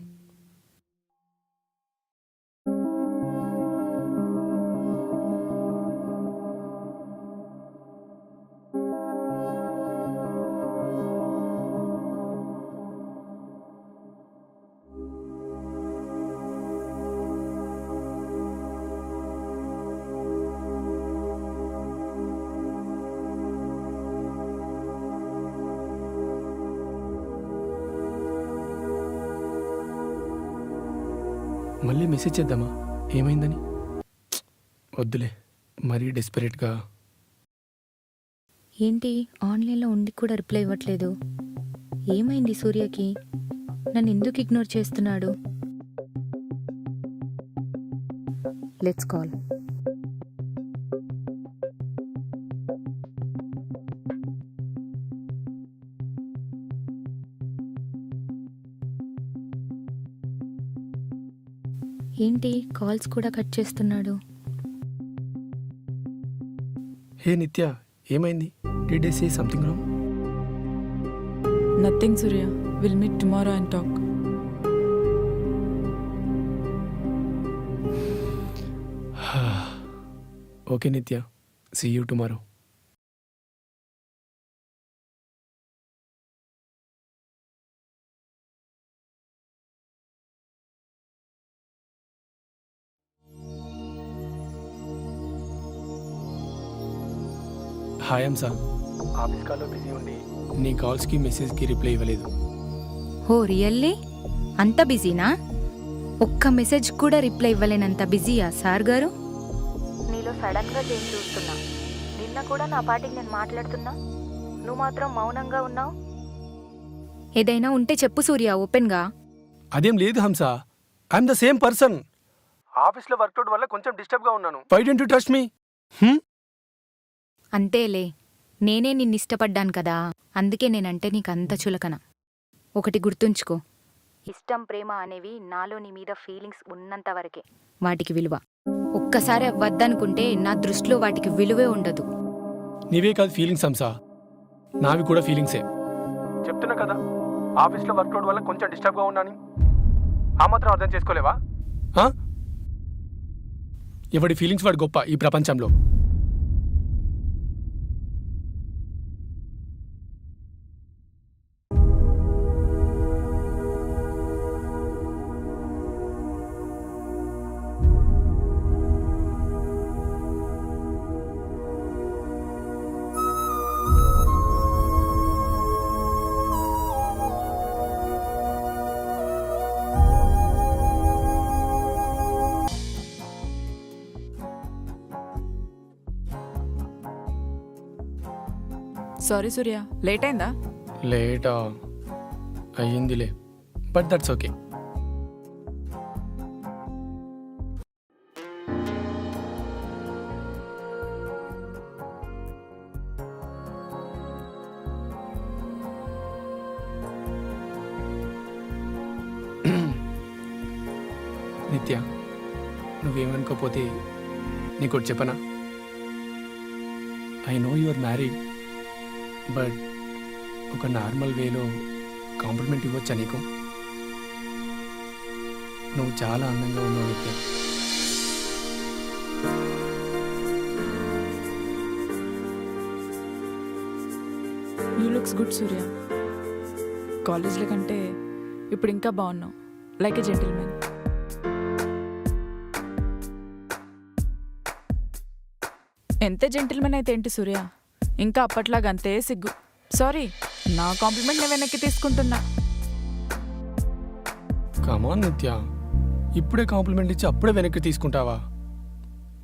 మళ్ళీ మెసేజ్ చేద్దామా ఏమైందని? వద్దులే, మరీ డెస్పరేట్గా. ఏంటి ఆన్లైన్లో ఉండి కూడా రిప్లై ఇవ్వట్లేదు? ఏమైంది సూర్యకి? నన్ను ఎందుకు ఇగ్నోర్ చేస్తున్నాడు? Let's call. ఏంటి కాల్స్ కూడా కట్ చేస్తున్నాడు? హే నిత్య, ఏమైంది? Did I say something wrong? Nothing Surya, will meet tomorrow and talk. Okay Nitya, see you tomorrow. Hi Amsa, office కాల్లో బిజీ ఉండి నీ కాల్స్కి మెసేజ్కి రిప్లై ఇవ్వలేదు. హో రియల్లీ? అంత బిజీనా? ఒక్క మెసేజ్ కూడా రిప్లై ఇవ్వలేనంత బిజీయా సార్ గారు? నీలో సడన్గా చేంజ్ చూస్తున్నా. నిన్న కూడా నా పాటికి నేను మాట్లాడుతున్నా, నువ్వు మాత్రం మౌనంగా ఉన్నావు. ఏదైనా ఉంటే చెప్పు సూర్య, ఓపెన్గా. అదేం లేదు హంస, ఐఎమ్ ద సేమ్ పర్సన్. ఆఫీస్లో వర్క్లోడ్ వల్ల కొంచెం డిస్టర్బ్గా ఉన్నాను. Why don't you trust me? అంతేలే, నేనే నిన్నిష్టపడ్డాను కదా, అందుకే నేనంటే నీకు అంత చులకన. ఒకటి గుర్తుంచుకో, ఇష్టం ప్రేమ అనేవి నాలో నీ మీద ఫీలింగ్స్ ఉన్నంత వరకే వాటికి విలువ. ఒక్కసారి వద్దనుకుంటే నా దృష్టిలో వాటికి విలువే ఉండదు. నీవే కాదు ఫీలింగ్స్ హంస, నావి కూడా ఫీలింగ్సే. చెప్తున్నా కదా, ఆఫీస్లో వర్క్లోడ్ వల్ల కొంచెం డిస్టర్బ్గా ఉన్నాను. ఆ మాత్రం అర్థం చేసుకోలేవా? ఎవడి ఫీలింగ్స్ వాడు గొప్ప ఈ ప్రపంచంలో. సారీ సూర్య, లేట్ అయిందా? లేటా అయ్యిందిలే, బట్ దట్స్ ఓకే. నిత్య, నువ్వేమనుకోపోతే నీకోటి చెప్పనా? I know you are married, but ఒక నార్మల్ వేలో కాంప్లిమెంట్ ఇవ్వచ్చా నీకు? నువ్వు చాలా అందంగా ఉన్నావు Nithya. You looks good Surya. కాలేజ్లో కంటే ఇప్పుడు ఇంకా బాగున్నావు, లైక్ ఎ జెంటిల్మెన్. ఎంత జెంటిల్మెన్ అయితే ఏంటి సూర్య, ఇంకా అప్పట్లాగా అంతే సిగ్గు. సారీ, నా కాంప్లిమెంట్ నేను వెనక్కి తీసుకుంటున్నా. కమాన్ నిత్య, ఇప్పుడే కాంప్లిమెంట్ ఇచ్చి అప్పుడే వెనక్కి తీసుకుంటావా?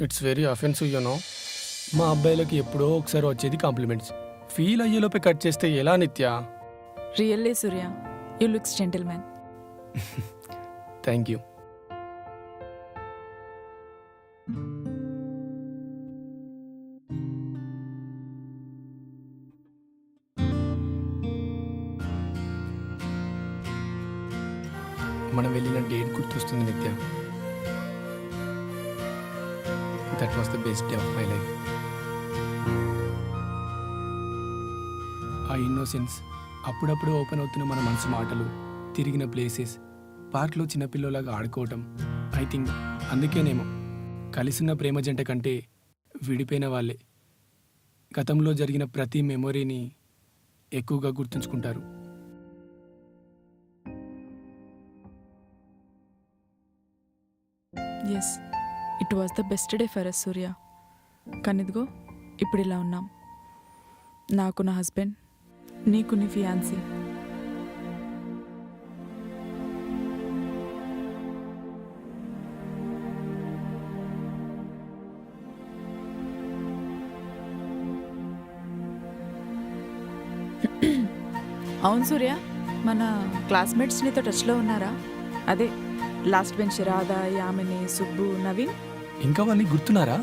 It's very offensive you know. మా అబ్బాయిలకి ఎప్పుడో ఒకసారి వచ్చేది కాంప్లిమెంట్స్. ఫీల్ అయ్యేలోపే కట్ చేస్తే ఎలా Nithya? Really Surya, you looks gentleman. Thank you. మనం వెళ్ళిన డేట్ గుర్తొస్తుంది Nithya. That was the best day of my life. ఆ ఇన్నోసెన్స్, అప్పుడప్పుడు ఓపెన్ అవుతున్న మన మనసు మాటలు, తిరిగిన ప్లేసెస్, పార్క్లో చిన్నపిల్లలాగా ఆడుకోవటం. ఐ థింక్ అందుకేనేమో కలిసిన ప్రేమ జంట కంటే విడిపోయిన వాళ్ళే గతంలో జరిగిన ప్రతి మెమొరీని ఎక్కువగా గుర్తుంచుకుంటారు. Yes, it was the best day for us Surya. కానీ ఇదిగో ఇప్పుడు ఇలా ఉన్నాం. నాకు నా హస్బెండ్, నీకు నీ ఫియాన్సీ. అవును సూర్య, మన క్లాస్మేట్స్ నీతో టచ్లో ఉన్నారా? అదే లాస్ట్ బెంచ్ రాధా, యామిని, సుబ్బు, నవీన్. ఇంకా వాళ్ళని గుర్తున్నారా?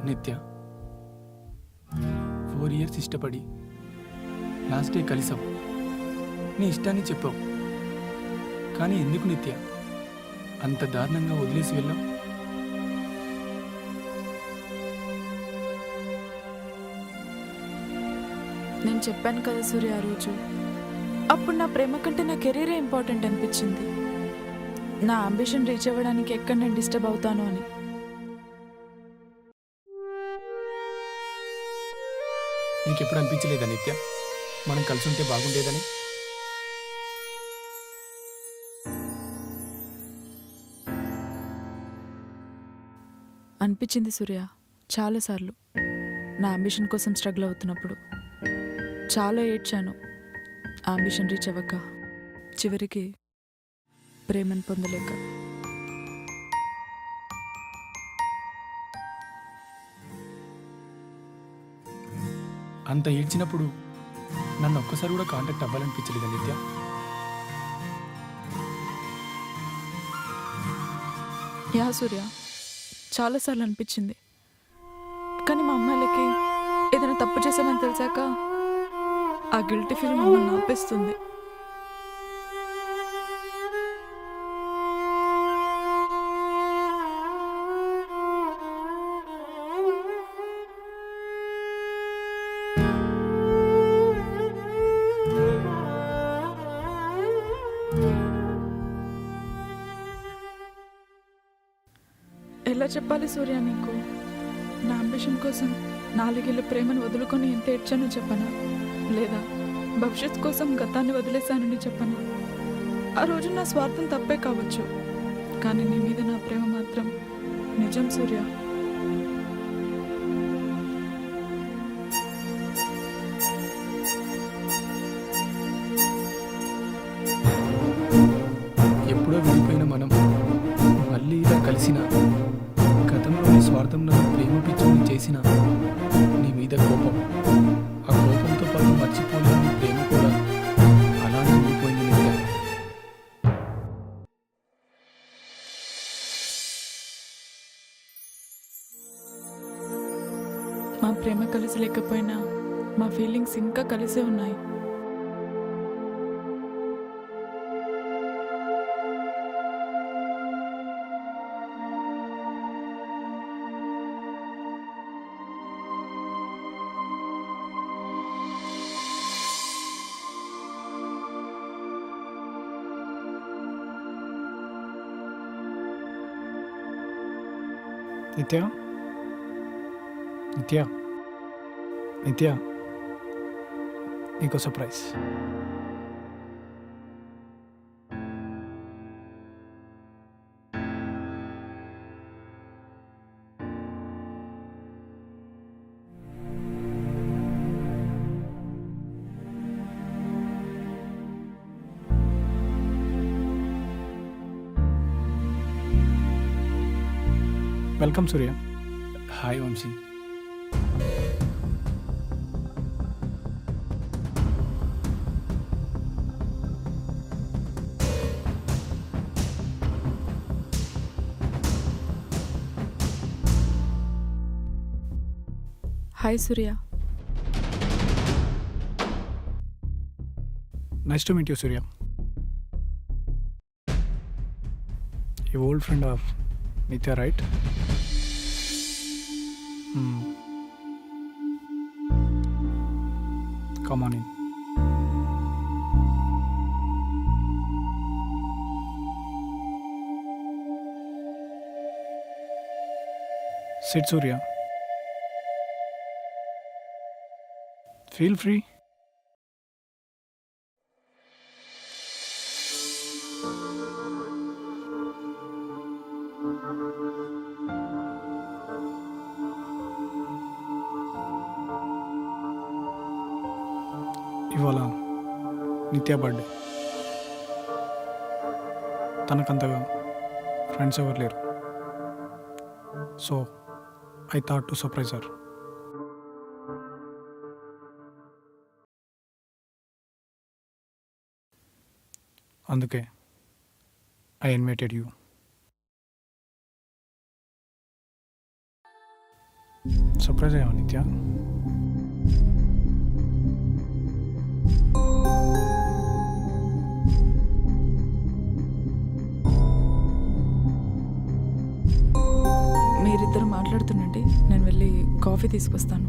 నిత్య, 4 years ఇష్టపడి లాస్ట్ డే కలిసాం. నీ ఇష్టాన్ని చెప్పావు, కానీ ఎందుకు నిత్య అంత దారుణంగా వదిలేసి వెళ్ళాం? నేను చెప్పాను కదా సూర్య ఆ రోజు, అప్పుడు నా ప్రేమ కంటే నా కెరీరే ఇంపార్టెంట్ అనిపించింది. నా అంబిషన్ రీచ్ అవ్వడానికి ఎక్కడ నేను డిస్టర్బ్ అవుతాను అని. నీకెప్పుడు అనిపించలేదా నిత్య మనం కలిసి ఉంటే బాగుండేదని? అనిపించింది సూర్య, చాలాసార్లు. నా అంబిషన్ కోసం స్ట్రగుల్ అవుతున్నప్పుడు చాలా ఏడ్చాను. ఆ అంబిషన్ రీచ్ అవ్వక, చివరికి ప్రేమను పొందలేక. అంత ఏడ్చినప్పుడు నన్ను ఒక్కసారి కూడా కాంటాక్ట్ అవ్వాలనిపించలేదా నిత్య? యా సూర్య, చాలాసార్లు అనిపించింది. కానీ మా అమ్మాయిలకి ఏదైనా తప్పు చేసామని తెలిసాక ఆ గిల్టీ ఫీల్ మమ్మల్ని ఆపేస్తుంది. ఎలా చెప్పాలి సూర్య నీకు? నా అంబిషన్ కోసం 4 ఏళ్ళ ప్రేమను వదులుకొని ఎంత ఏడ్చానో చెప్పనా? లేదా భవిష్యత్తు కోసం గతాన్ని వదిలేశానని చెప్పనా? ఆ రోజు నా స్వార్థం తప్పే కావచ్చు, కానీ నీ మీద నా ప్రేమ మాత్రం నిజం సూర్య. ఎప్పుడో విడిపోయిన మనం మళ్ళీ ఇలా కలిసిన, గతంలోని స్వార్థం నన్ను ప్రేమ పిచ్చిని చేసిన నీ మీద కోపం, ఆ కోపంతో పాటు మర్చిపోలేని ప్రేమ కూడా అలానే ఉండిపోయింది నిత్య. మా ప్రేమ కలిసి లేకపోయినా మా ఫీలింగ్స్ ఇంకా కలిసే ఉన్నాయి. నిత్య, నిత్య, నిత్య, నీకో surprise. Welcome Surya. Hi Vamsi. Hi Surya. Nice to meet you Surya. You old friend of Nitya, right? Come on in. Sit Surya. Feel free. ఇవాళ నిత్య బర్త్డే. తనకంతగా ఫ్రెండ్స్ ఎవరు లేరు. So I thought to surprise her. అందుకే ఐ ఇన్వైటెడ్ యూ. సర్ప్రైజ్ అయ్యావా నిత్య? మీరిద్దరు మాట్లాడుతుండండి, నేను వెళ్ళి coffee తీసుకొస్తాను.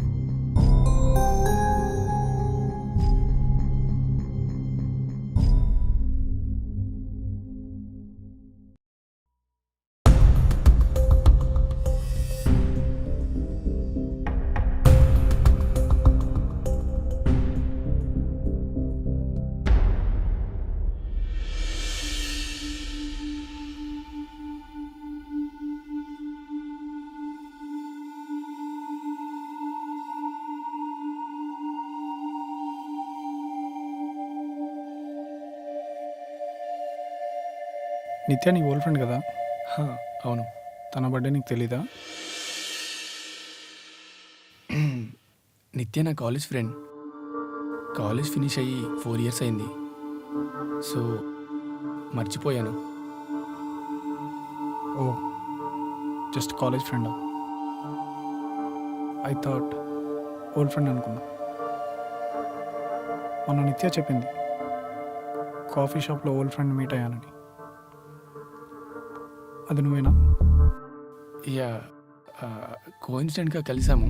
నిత్య నీ ఓల్డ్ ఫ్రెండ్ కదా, హా, అవును. తన బర్త్డే నీకు తెలీదా? నిత్య నా కాలేజ్ ఫ్రెండ్. కాలేజ్ ఫినిష్ అయ్యి 4 years అయింది. సో మర్చిపోయాను. ఓ, జస్ట్ కాలేజ్ ఫ్రెండా? ఐ థాట్ ఓల్డ్ ఫ్రెండ్ అనుకున్నా. మొన్న నిత్య చెప్పింది కాఫీ షాప్లో ఓల్డ్ ఫ్రెండ్ మీట్ అయ్యానని. అది నువ్వేనా? యా, కోఇన్సిడెంట్గా కలిసాము.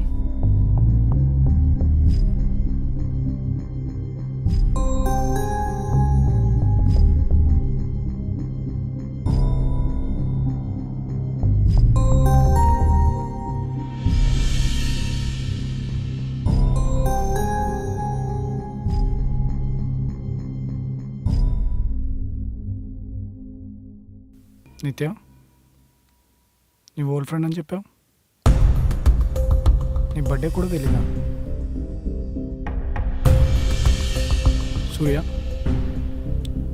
నిత్య, నీ ఓల్డ్ ఫ్రెండ్ అని చెప్పావు, నీ బర్త్డే కూడా తెలీదా? Surya,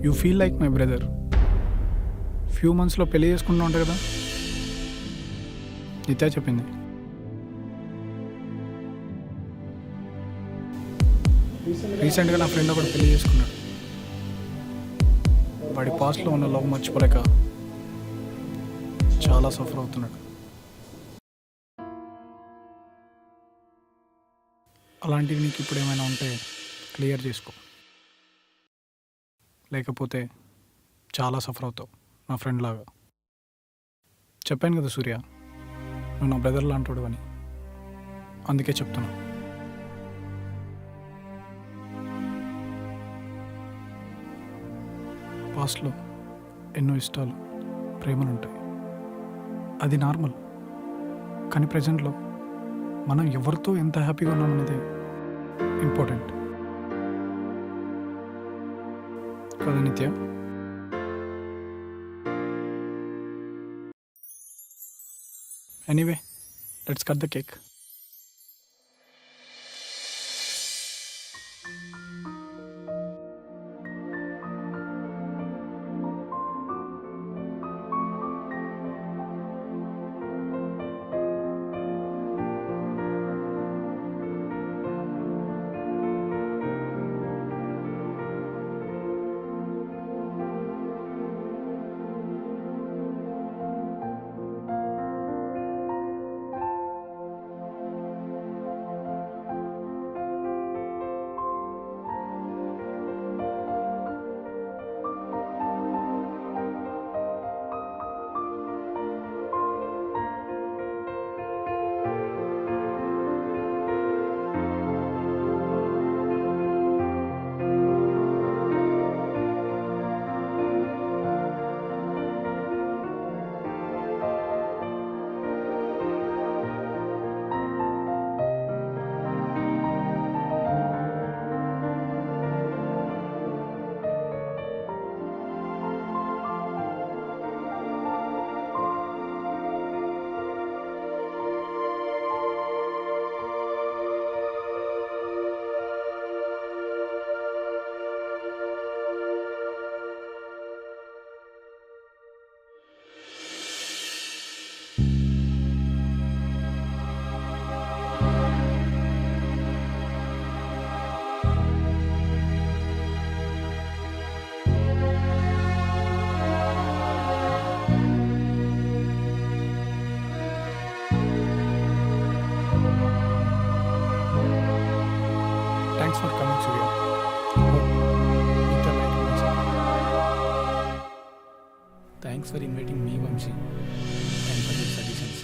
you feel like my brother. Few మంత్స్లో పెళ్లి చేసుకుంటూ ఉంటావు కదా? నిత్య చెప్పింది. రీసెంట్గా నా ఫ్రెండ్ ఒకటి పెళ్లి చేసుకున్నాడు. వాడి పాస్ట్లో ఉన్న లవ్ మర్చిపోలేక చాలా సఫర్ అవుతున్నాడు. అలాంటివి నీకు ఇప్పుడు ఏమైనా ఉంటే క్లియర్ చేసుకో, లేకపోతే చాలా సఫర్ అవుతావు నా ఫ్రెండ్ లాగా. చెప్పాను కదా సూర్య, నువ్వు నా బ్రదర్ లాంటోడు అని. అందుకే చెప్తున్నా. పాస్ట్లో ఎన్నో ఇష్టాలు, ప్రేమలు ఉంటాయి, అది నార్మల్. కానీ ప్రజెంట్లో మనం ఎవరితో ఎంత హ్యాపీగా ఉన్నామనేది ఇంపార్టెంట్ కదా Nithya? Anyway, let's cut the cake. Thanks for inviting me Vamsi and for your suggestions.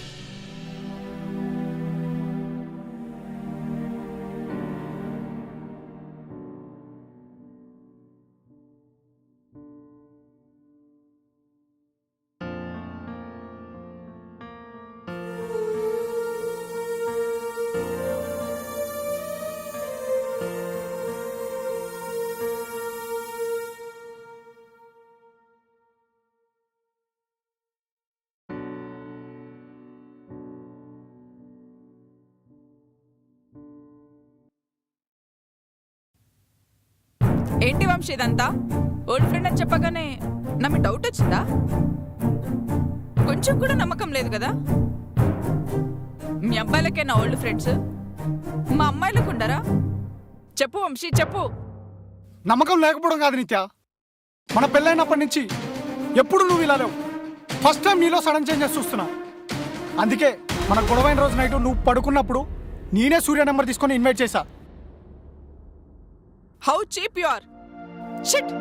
ఏంటి వంశీ ఇదంతా? ఓల్డ్ ఫ్రెండ్ అని చెప్పగానే నా మీ డౌట్ వచ్చిందా? కొంచెం కూడా నమ్మకం లేదు కదా? మీ అబ్బాయిలకే నా ఓల్డ్ ఫ్రెండ్స్, మా అమ్మాయిలకు ఉండరా? చెప్పు వంశీ చెప్పు. నమ్మకం లేకపోవడం కాదు నిత్య, మన పెళ్ళైనప్పటి నుంచి ఎప్పుడు నువ్వు ఇలా లేవు. ఫస్ట్ టైం నీలో సడన్ చేంజెస్ చూస్తున్నా. అందుకే మన గొడవైన రోజు నైట్ నువ్వు పడుకున్నప్పుడు నేనే సూర్య నెంబర్ తీసుకొని ఇన్వైట్ చేశా. How cheap you are. Shit.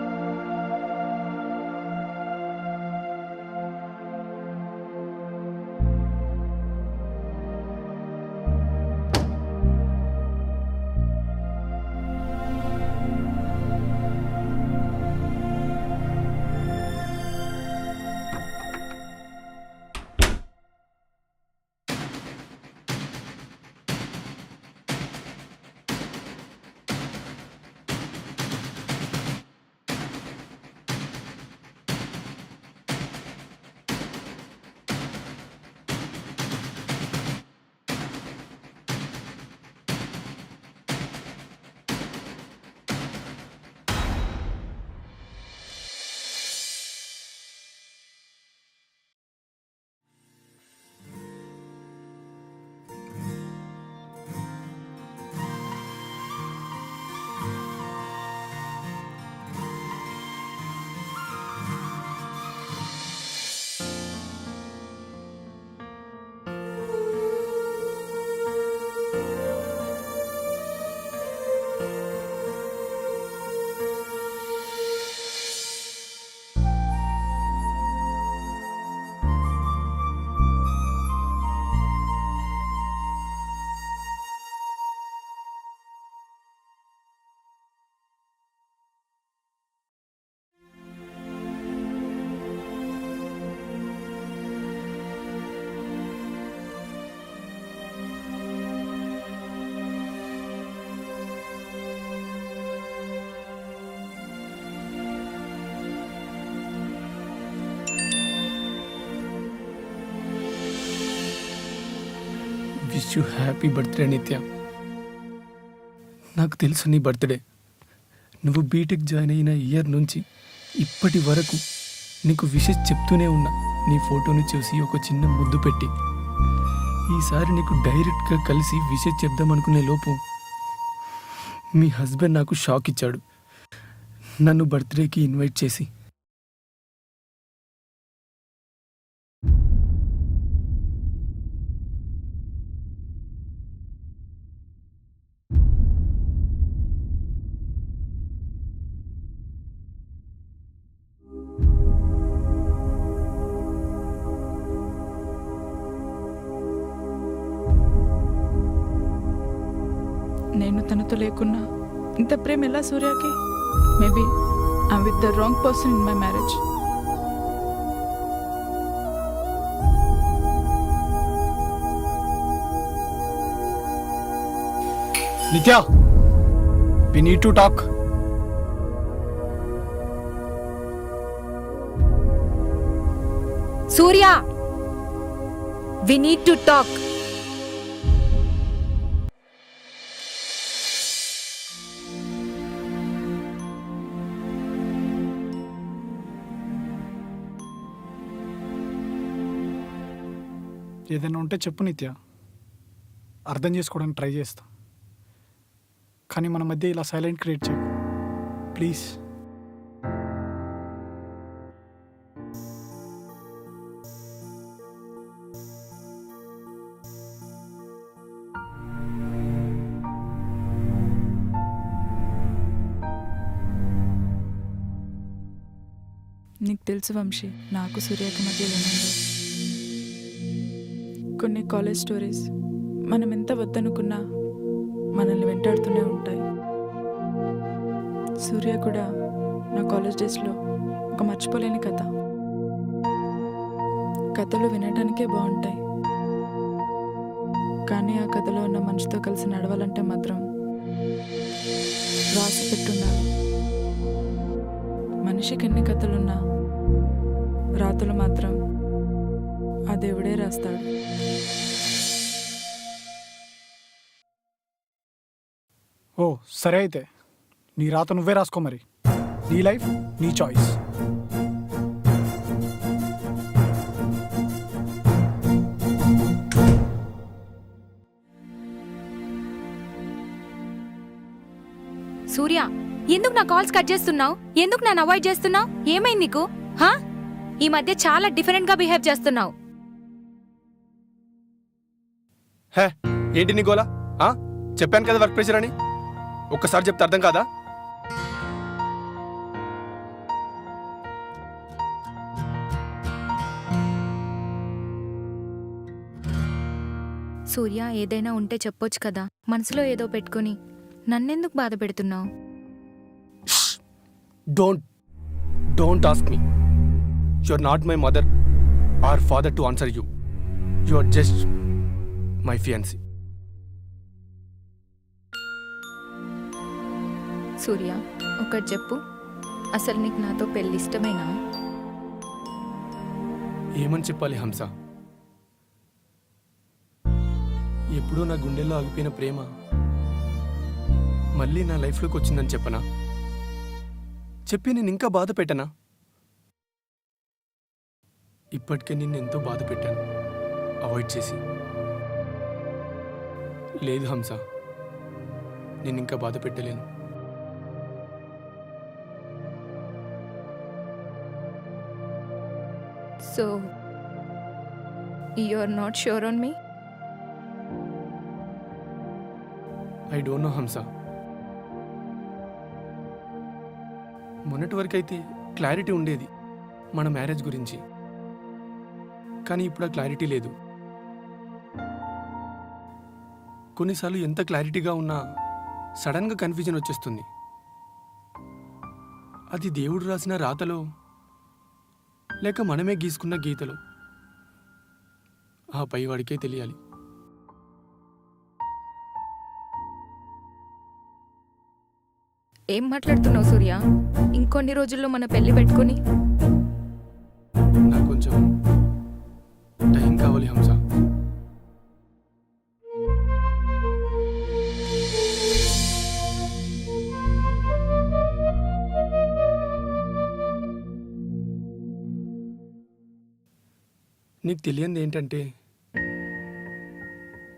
Wish you happy birthday Nitya. నాకు తెలుసు నీ బర్త్డే. నువ్వు బీటెక్ జాయిన్ అయిన ఇయర్ నుంచి ఇప్పటి వరకు నీకు విషెస్ చెప్తూనే ఉన్నా. నీ ఫోటోని చూసి ఒక చిన్న ముద్దు పెట్టి, ఈసారి నీకు డైరెక్ట్గా కలిసి విషెస్ చెప్దామనుకునే లోపు మీ హస్బెండ్ నాకు షాక్ ఇచ్చాడు, నన్ను బర్త్డేకి ఇన్వైట్ చేసి. నేను తనతో లేకున్నా ఇంత ప్రేమ ఎలా సూర్యకి? Maybe I'm with the wrong person in my marriage. Nithya, we need to talk. Surya, we need to talk. ఏదైనా ఉంటే చెప్పు నిత్య, అర్థం చేసుకోవడానికి ట్రై చేస్తా. కానీ మన మధ్య ఇలా సైలెంట్ క్రియేట్ చేయకు ప్లీజ్. నీ నీకు తెలుసు వంశీ, నాకు సూర్యకి మధ్యలో ఏముందో. కొన్ని కాలేజ్ స్టోరీస్ మనం ఎంత వద్దనుకున్నా మనల్ని వెంటాడుతూనే ఉంటాయి. సూర్య కూడా నా కాలేజ్ డేస్లో ఒక మర్చిపోలేని కథ. కథలు వినడానికే బాగుంటాయి, కానీ ఆ కథలో ఉన్న మనిషితో కలిసి నడవాలంటే మాత్రం రాసి పెట్టుండాలి. మనిషికి ఎన్ని కథలున్నా రాతలు మాత్రం ఆ దేవుడే రాస్తాడు. ఓ సరే అయితే నీ రాత నువ్వే రాసుకో మరి. నీ లైఫ్ నీ చాయిస్. సూర్య, ఎందుకు నా కాల్స్ కట్ చేస్తున్నావు? ఎందుకు నన్ను అవాయిడ్ చేస్తున్నావు? ఏమైంది నీకు? హా, ఈ మధ్య చాలా డిఫరెంట్ గా బిహేవ్ చేస్తున్నావు. హే, ఏంటి నీ గోలా? చెప్పాను కదా వర్క్ ప్రెషర్ అని. ఒక్కసారి చెప్తే అర్థం కాదా? సూర్య, ఏదైనా ఉంటే చెప్పొచ్చు కదా. మనసులో ఏదో పెట్టుకుని నన్నెందుకు బాధ పెడుతున్నావు? Don't ask me. You are not my mother or father to answer you. You are just my fiancee. Surya, ఒకటి చెప్పు, అసలు నీకు నాతో పెళ్లి ఇష్టమేనా? ఏమని చెప్పాలి హంస? ఎప్పుడూ నా గుండెల్లో ఆగిపోయిన ప్రేమ మళ్ళీ నా లైఫ్లోకి వచ్చిందని చెప్పనా? చెప్పి నేను ఇంకా బాధ పెట్టనా? ఇప్పటికే నిన్ను ఎంతో బాధ పెట్టాను అవాయిడ్ చేసి. లేదు హంస, నేను ఇంకా బాధ పెట్టలేను. So you are not sure on me? I don't know Hamsa. మొన్నటి వరకు అయితే క్లారిటీ ఉండేది మన మ్యారేజ్ గురించి, కానీ ఇప్పుడు ఆ క్లారిటీ లేదు. కొన్నిసార్లు ఎంత క్లారిటీగా ఉన్నా సడన్గా కన్ఫ్యూజన్ వచ్చేస్తుంది. అది దేవుడు రాసిన రాతలో లేక మనమే గీసుకున్న గీతలో, ఆ పైవాడికే తెలియాలి. ఏం మాట్లాడుతున్నావు సూర్య? ఇంకొన్ని రోజుల్లో మన పెళ్లి పెట్టుకుని నాకు కొంచెం టైం కావాలి హంస. నీకు తెలియంది ఏంటంటే,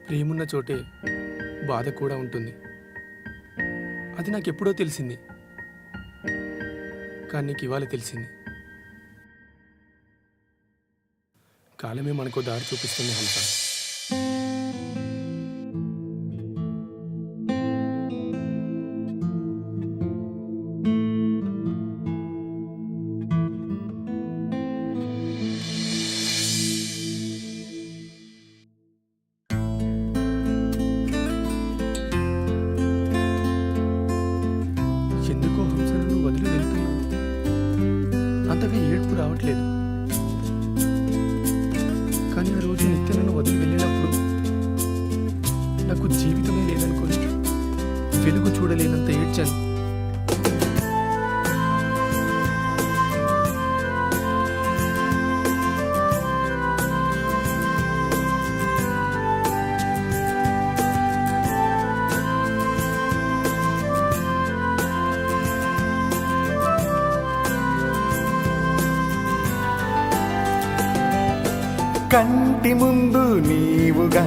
ప్రేమున్న చోటే బాధ కూడా ఉంటుంది. అది నాకు ఎప్పుడో తెలిసింది, కానీ నీకు ఇవాళ తెలిసింది. కాలమే మనకు దారి చూపిస్తుంది హంస. ఎందుకో హంస నన్ను వదిలి వెళ్తున్నావు. అంతగా ఏడుపు రావట్లేదు, కానీ ఆ రోజు నిత్య నన్ను వదిలి వెళ్ళినప్పుడు నాకు జీవితమే లేదనుకోని వెలుగు చూడలేనంత ఏడ్చాను. కంటి ముందు నీవుగా,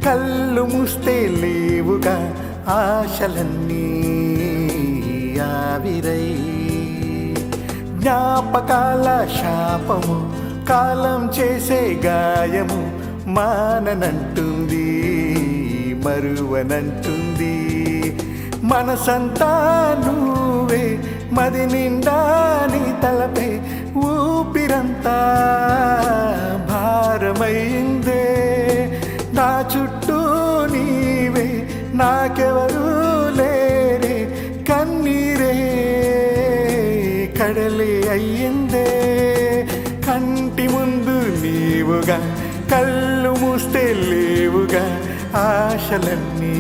కళ్ళు మూస్తే లేవుగా, ఆశలన్నీ ఆవిరై, జ్ఞాపకాల శాపము, కాలం చేసే గాయము, మాననంటుంది మరువనంటుంది. మనసంతా నువ్వే, మది నిండా నీ తలపే, ఊపిరంతా భారమైందే నా చుట్టూ నీవే నాకెవరూ లేరే కన్నీరే కడలే అయ్యిందే కంటి ముందు నీవుగా కళ్ళు మూస్తే లేవుగా ఆశలన్నీ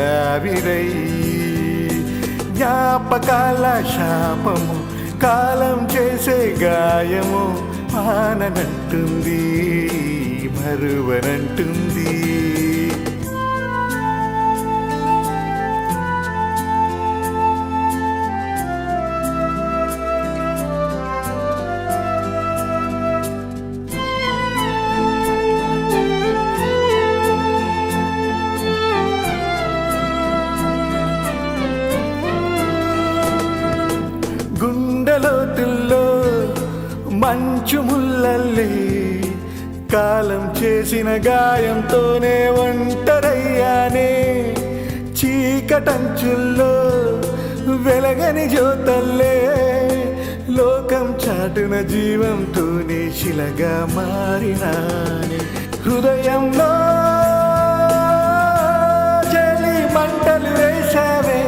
ఆవిరై జ్ఞాపకాల శాపము కాలం చేసే గాయము ఆననంటుంది మరువనంటుంది గుండెలోతుల్లో మంచు ముల్లల్లే కాలం చేసిన గాయంతోనే ఒంటరయ్యానే చీకటంచుల్లో వెలగని జ్యోతల్లే లోకం చాటున జీవంతోనే శిలగా మారినానే హృదయంలో చలి మంటలు వేశావే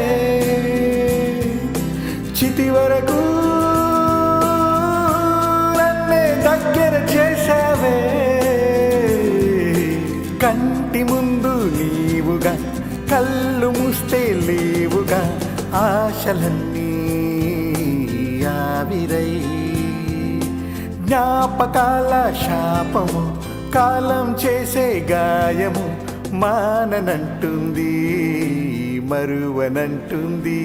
చితి వరకు నన్నే దగ్గర చేశావే కంటి ముందు నీవుగా కళ్ళు మూస్తే లేవుగా ఆశలన్నీ ఆవిరై జ్ఞాపకాల శాపము కాలం చేసే గాయము మాననంటుంది మరువనంటుంది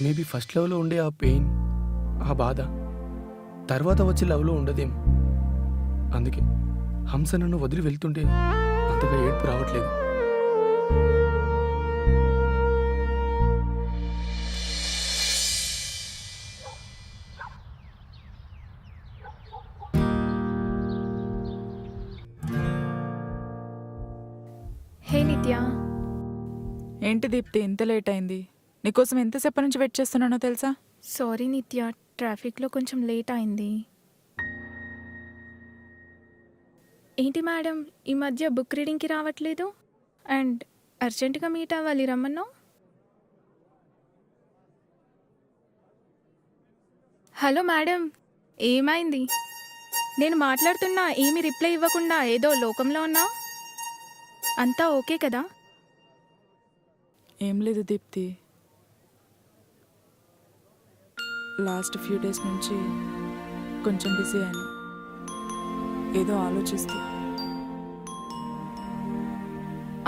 మేబీ ఫస్ట్ లవ్లో ఉండే ఆ పెయిన్ ఆ బాధ తర్వాత వచ్చే లవ్లో ఉండదేమో. అందుకే హంస నన్ను వదిలి వెళ్తుంటే అంతగా ఏడ్పు రావట్లేదు. హే నిత్య, ఏంటి దీప్తి ఇంత లేట్ అయింది? నీకోసం ఎంతసేపు నుంచి వెయిట్ చేస్తున్నానో తెలుసా? సారీ నిత్య, ట్రాఫిక్లో కొంచెం లేట్ అయింది. ఏంటి మేడం ఈ మధ్య బుక్ రీడింగ్కి రావట్లేదు అండ్ అర్జెంటుగా మీట్ అవ్వాలి రమ్మన్నావు? హలో మేడం, ఏమైంది? నేను మాట్లాడుతున్నా ఏమీ రిప్లై ఇవ్వకుండా ఏదో లోకంలో ఉన్నావు. అంతా ఓకే కదా? ఏం లేదు దీప్తి, లాస్ట్ ఫ్యూ డేస్ నుంచి కొంచెం బిజీ అయ్యాను, ఏదో ఆలోచిస్తూ.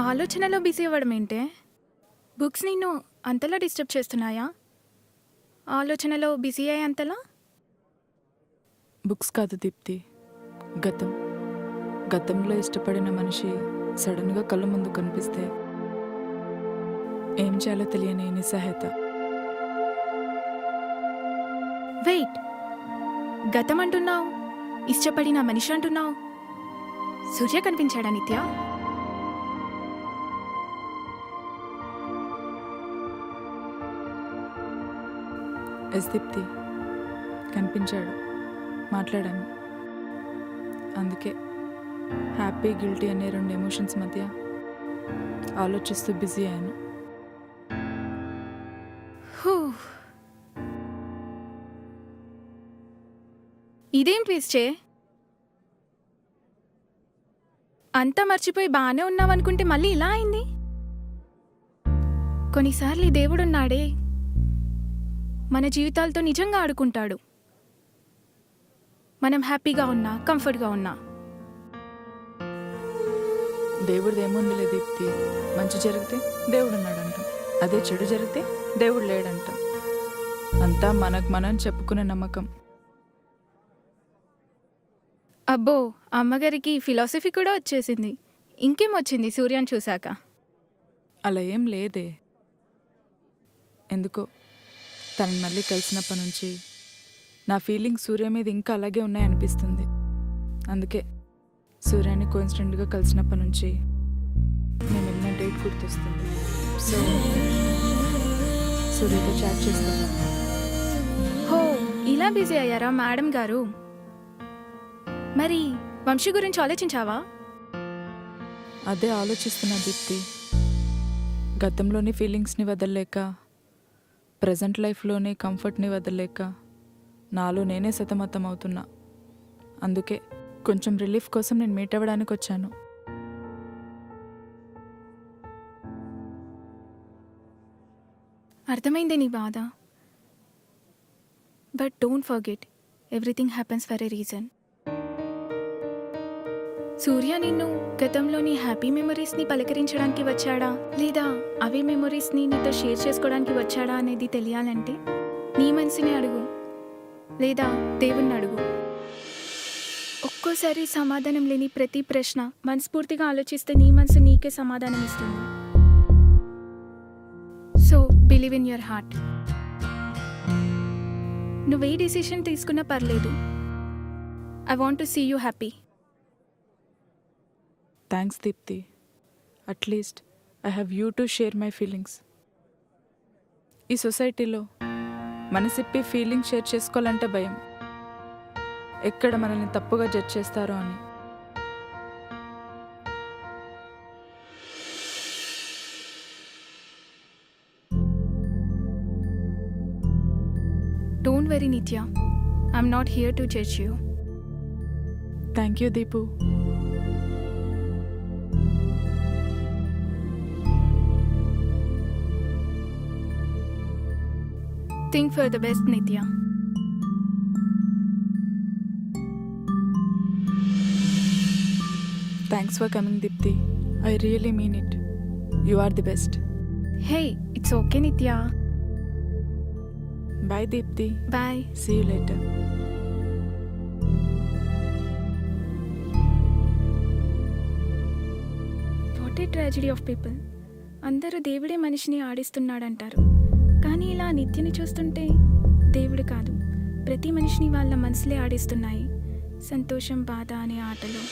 ఆలోచనలో బిజీ అవ్వడం ఏంటే? బుక్స్ నిన్ను అంతలా డిస్టర్బ్ చేస్తున్నాయా? ఆలోచనలో బిజీ అయ్యే అంతలా? బుక్స్ కాదు దీప్తి, గతంలో ఇష్టపడిన మనిషి సడన్గా కళ్ళ ముందు కనిపిస్తే ఏం చేయాలో తెలియని నిస్సహాయత. వెయిట్, గతం అంటున్నావు, ఇష్టపడిన మనిషి అంటున్నావు. సూర్య కనిపించాడా నిత్య? ఎస్ దీప్తి, కనిపించాడు, మాట్లాడాను. అందుకే హ్యాపీ గిల్టీ అనే రెండు ఎమోషన్స్ మధ్య ఆలోచిస్తూ బిజీ అయ్యాను. హూ. ఇదేం ట్విస్టే? అంతా మర్చిపోయి బాగానే ఉన్నావనుకుంటే మళ్ళీ ఇలా అయింది. కొన్నిసార్లు ఈ దేవుడున్నాడే మన జీవితాలతో నిజంగా ఆడుకుంటాడు. మనం హ్యాపీగా ఉన్నా, కంఫర్ట్గా ఉన్నా. దేవుడిది ఏముందిలే దీప్తి, మంచి జరిగితే దేవుడు ఉన్నాడంటాం, అదే చెడు జరిగితే దేవుడు లేడంటాం. అంతా మనకు మనం చెప్పుకునే నమ్మకం. అబ్బో, అమ్మగారికి ఫిలాసఫీ కూడా వచ్చేసింది. ఇంకేం వచ్చింది సూర్యాన్ని చూశాక? అలా ఏం లేదే. ఎందుకో తనని మళ్ళీ కలిసినప్పటి నుంచి నా ఫీలింగ్ సూర్య మీద ఇంకా అలాగే ఉన్నాయనిపిస్తుంది. అందుకే సూర్యాన్ని కోఇన్సిడెంట్గా కలిసినప్పటి నుంచి నేను వెళ్ళిన డేట్ గుర్తొస్తుంది. సో సూర్యతో చాట్ చేస్తాను. హో, ఇలా బిజీ అయ్యారా మేడం గారు? మరి వంశీ గురించి ఆలోచించావా? అదే ఆలోచిస్తున్నా దీప్తి. గతంలోని ఫీలింగ్స్ని వదలలేక, ప్రజెంట్ లైఫ్లోని కంఫర్ట్ని వదలలేక నాలో నేనే సతమతం అవుతున్నా. అందుకే కొంచెం రిలీఫ్ కోసం నేను మీట్ అవ్వడానికి వచ్చాను. అర్థమైంది నీ బాధ. But don't forget, everything happens for a reason. Surya నిన్ను గతంలోని హ్యాపీ మెమరీస్ని పలకరించడానికి వచ్చాడా, లేదా అవే మెమరీస్ని నీతో షేర్ చేసుకోవడానికి వచ్చాడా అనేది తెలియాలంటే నీ మనసుని అడుగు, లేదా దేవుణ్ణి అడుగు. ఒక్కోసారి సమాధానం లేని ప్రతి ప్రశ్న మనస్ఫూర్తిగా ఆలోచిస్తే నీ మనసు నీకే సమాధానం ఇస్తుంది. So believe in your heart. నువ్వే డిసిషన్ తీసుకున్నా పర్లేదు. I want to see you happy. Thanks Deepti. At least I have you to share my feelings. ఈ సొసైటీలో మనసిప్పి ఫీలింగ్స్ షేర్ చేసుకోవాలంటే భయం. ఎక్కడ మనల్ని తప్పుగా జడ్జ్ చేస్తారో అని. Don't worry, Nitya. I'm not here to judge you. Thank you Deepu. Think for the best, Nitya. Thanks for coming Deepti. I really mean it. You are the best. Hey, it's okay, Nitya. Bye Deepti. Bye. See you later. What a tragedy of people. అందరూ దేవుడే మనిషిని ఆడిస్తున్నాడంటారు, కానీ ఇలా నిత్యని చూస్తుంటే దేవుడు కాదు, ప్రతి మనిషిని వాళ్ళ మనసులే ఆడిస్తున్నాయి. సంతోషం, బాధ అనే ఆటలు.